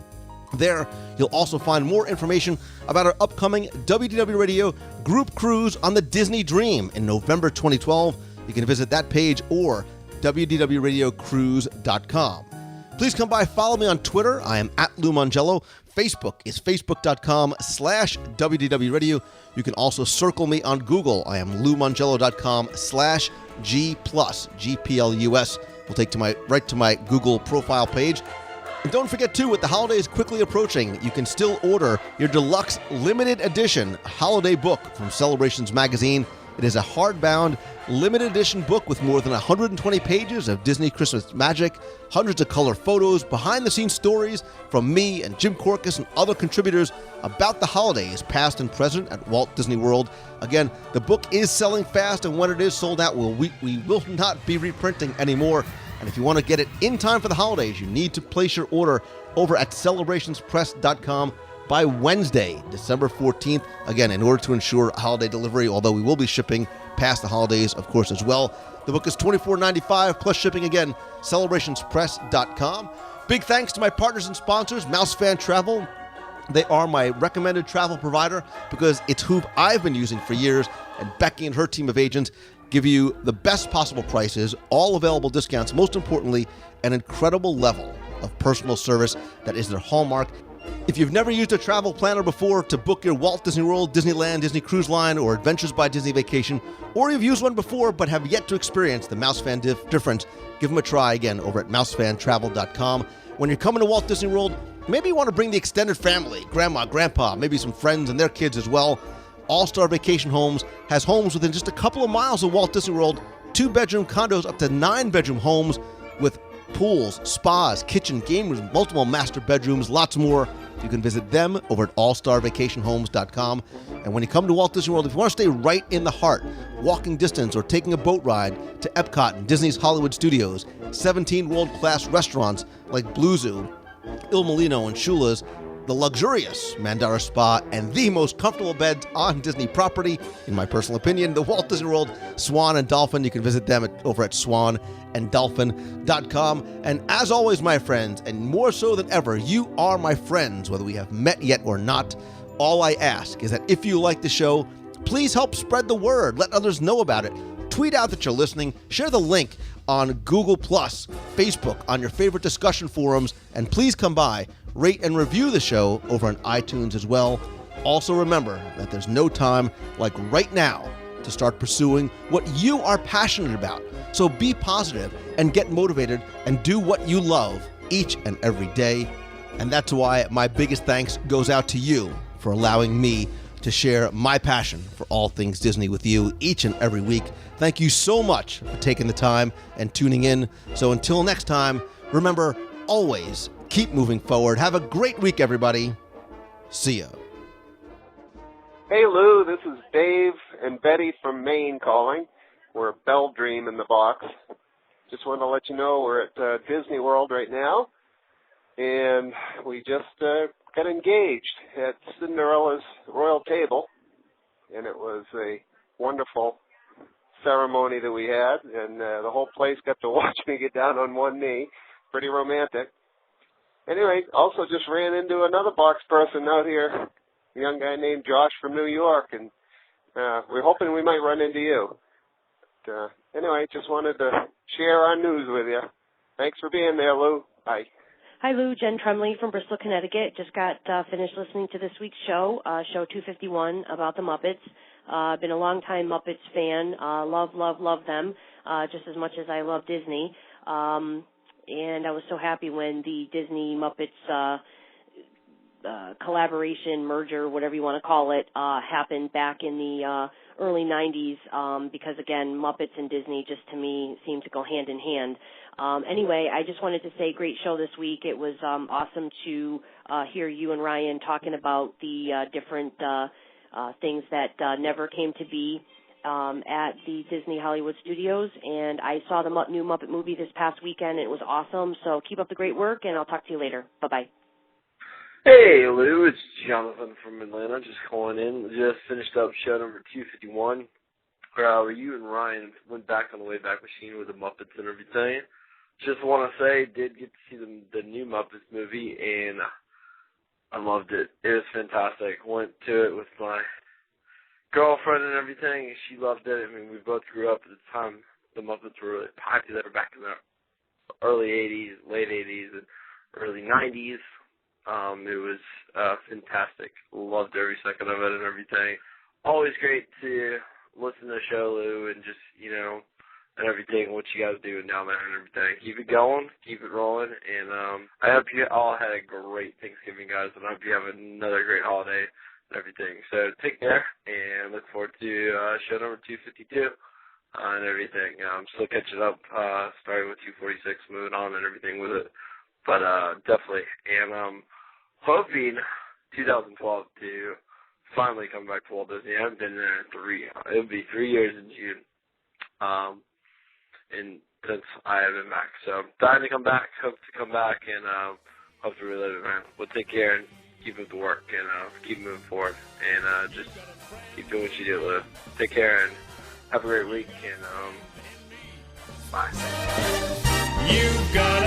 There, you'll also find more information about our upcoming WDW Radio group cruise on the Disney Dream in November 2012. You can visit that page or WDWRadioCruise.com. Please come by, follow me on Twitter. I am at Lou Mongello. Facebook is facebook.com/WDW Radio. You can also circle me on Google. I am LouMongello.com/G+, G+. Will take right to my Google profile page. And don't forget, too, with the holidays quickly approaching, you can still order your deluxe limited edition holiday book from Celebrations Magazine. It is a hardbound, limited edition book with more than 120 pages of Disney Christmas magic, hundreds of color photos, behind-the-scenes stories from me and Jim Korkis and other contributors about the holidays, past and present, at Walt Disney World. Again, the book is selling fast, and when it is sold out, we will not be reprinting anymore. And if you want to get it in time for the holidays, you need to place your order over at celebrationspress.com by Wednesday, December 14th. Again, in order to ensure holiday delivery, although we will be shipping past the holidays, of course, as well. The book is $24.95 plus shipping. Again, celebrationspress.com. Big thanks to my partners and sponsors, Mousefan Travel. They are my recommended travel provider because it's who I've been using for years, and Becky and her team of agents give you the best possible prices, all available discounts, most importantly, an incredible level of personal service that is their hallmark. If you've never used a travel planner before to book your Walt Disney World, Disneyland, Disney Cruise Line, or Adventures by Disney vacation, or you've used one before but have yet to experience the Mousefan difference, give them a try again over at mousefantravel.com. When you're coming to Walt Disney World, Maybe you want to bring the extended family, grandma, grandpa, maybe some friends and their kids as well. All-Star Vacation Homes has homes within just a couple of miles of Walt Disney World, 2-bedroom condos up to 9-bedroom homes with pools, spas, kitchen, game rooms, multiple master bedrooms, lots more. You can visit them over at allstarvacationhomes.com. And when you come to Walt Disney World, if you want to stay right in the heart, walking distance or taking a boat ride to Epcot and Disney's Hollywood Studios, 17 world-class restaurants like Blue Zoo, Il Molino and Shula's, the luxurious Mandara Spa, and the most comfortable beds on Disney property, in my personal opinion, the Walt Disney World Swan and Dolphin. You can visit them over at swananddolphin.com. And as always, my friends, and more so than ever, you are my friends, whether we have met yet or not. All I ask is that if you like the show, please help spread the word. Let others know about it. Tweet out that you're listening. Share the link on Google+, Facebook, on your favorite discussion forums, and please come by, rate and review the show over on iTunes as well. Also remember that there's no time like right now to start pursuing what you are passionate about. So be positive and get motivated and do what you love each and every day. And that's why my biggest thanks goes out to you for allowing me to share my passion for all things Disney with you each and every week. Thank you so much for taking the time and tuning in. So until next time, remember, always keep moving forward. Have a great week, everybody. See ya. Hey, Lou, this is Dave and Betty from Maine calling. We're a Bell Dream in the box. Just wanted to let you know we're at Disney World right now, and we just got engaged at Cinderella's royal table, and it was a wonderful ceremony that we had, and the whole place got to watch me get down on one knee. Pretty romantic. Anyway, also just ran into another box person out here, a young guy named Josh from New York, and we're hoping we might run into you. But, anyway, just wanted to share our news with you. Thanks for being there, Lou. Bye. Hi, Lou. Jen Tremley from Bristol, Connecticut. Just got finished listening to this week's show, show 251, about the Muppets. Been a long-time Muppets fan. Love them just as much as I love Disney. And I was so happy when the Disney Muppets collaboration, merger, whatever you want to call it, happened back in the early 90s because, again, Muppets and Disney just, to me, seem to go hand in hand. Anyway, I just wanted to say great show this week. It was awesome to hear you and Ryan talking about the different things that never came to be at the Disney Hollywood Studios, and I saw the new Muppet movie this past weekend. It was awesome, so keep up the great work, and I'll talk to you later. Bye-bye. Hey, Lou, it's Jonathan from Atlanta, just calling in. Just finished up show number 251, where you and Ryan went back on the Wayback Machine with the Muppets and everything. Just want to say, did get to see the new Muppets movie, and I loved it. It was fantastic. Went to it with my girlfriend and everything, and she loved it. I mean, we both grew up at the time the Muppets were really popular back in the early 80s, late 80s, and early 90s. It was fantastic. Loved every second of it and everything. Always great to listen to the show, Lou, and just, and everything, what you guys are doing down there and everything. Keep it going, keep it rolling, and I hope you all had a great Thanksgiving, guys, and I hope you have another great holiday and everything. So take care, and look forward to show number 252 and everything. I'm still catching up, starting with 246, moving on and everything with it. But definitely, and hoping 2012 to finally come back to Walt Disney. I haven't been there in it'll be 3 years in June, and since I have been back. So dying to come back, hope to come back, and hope to relive it, man. Well, take care and keep up the work, and keep moving forward, and just keep doing what you do, Lou. Take care and have a great week, and bye. You got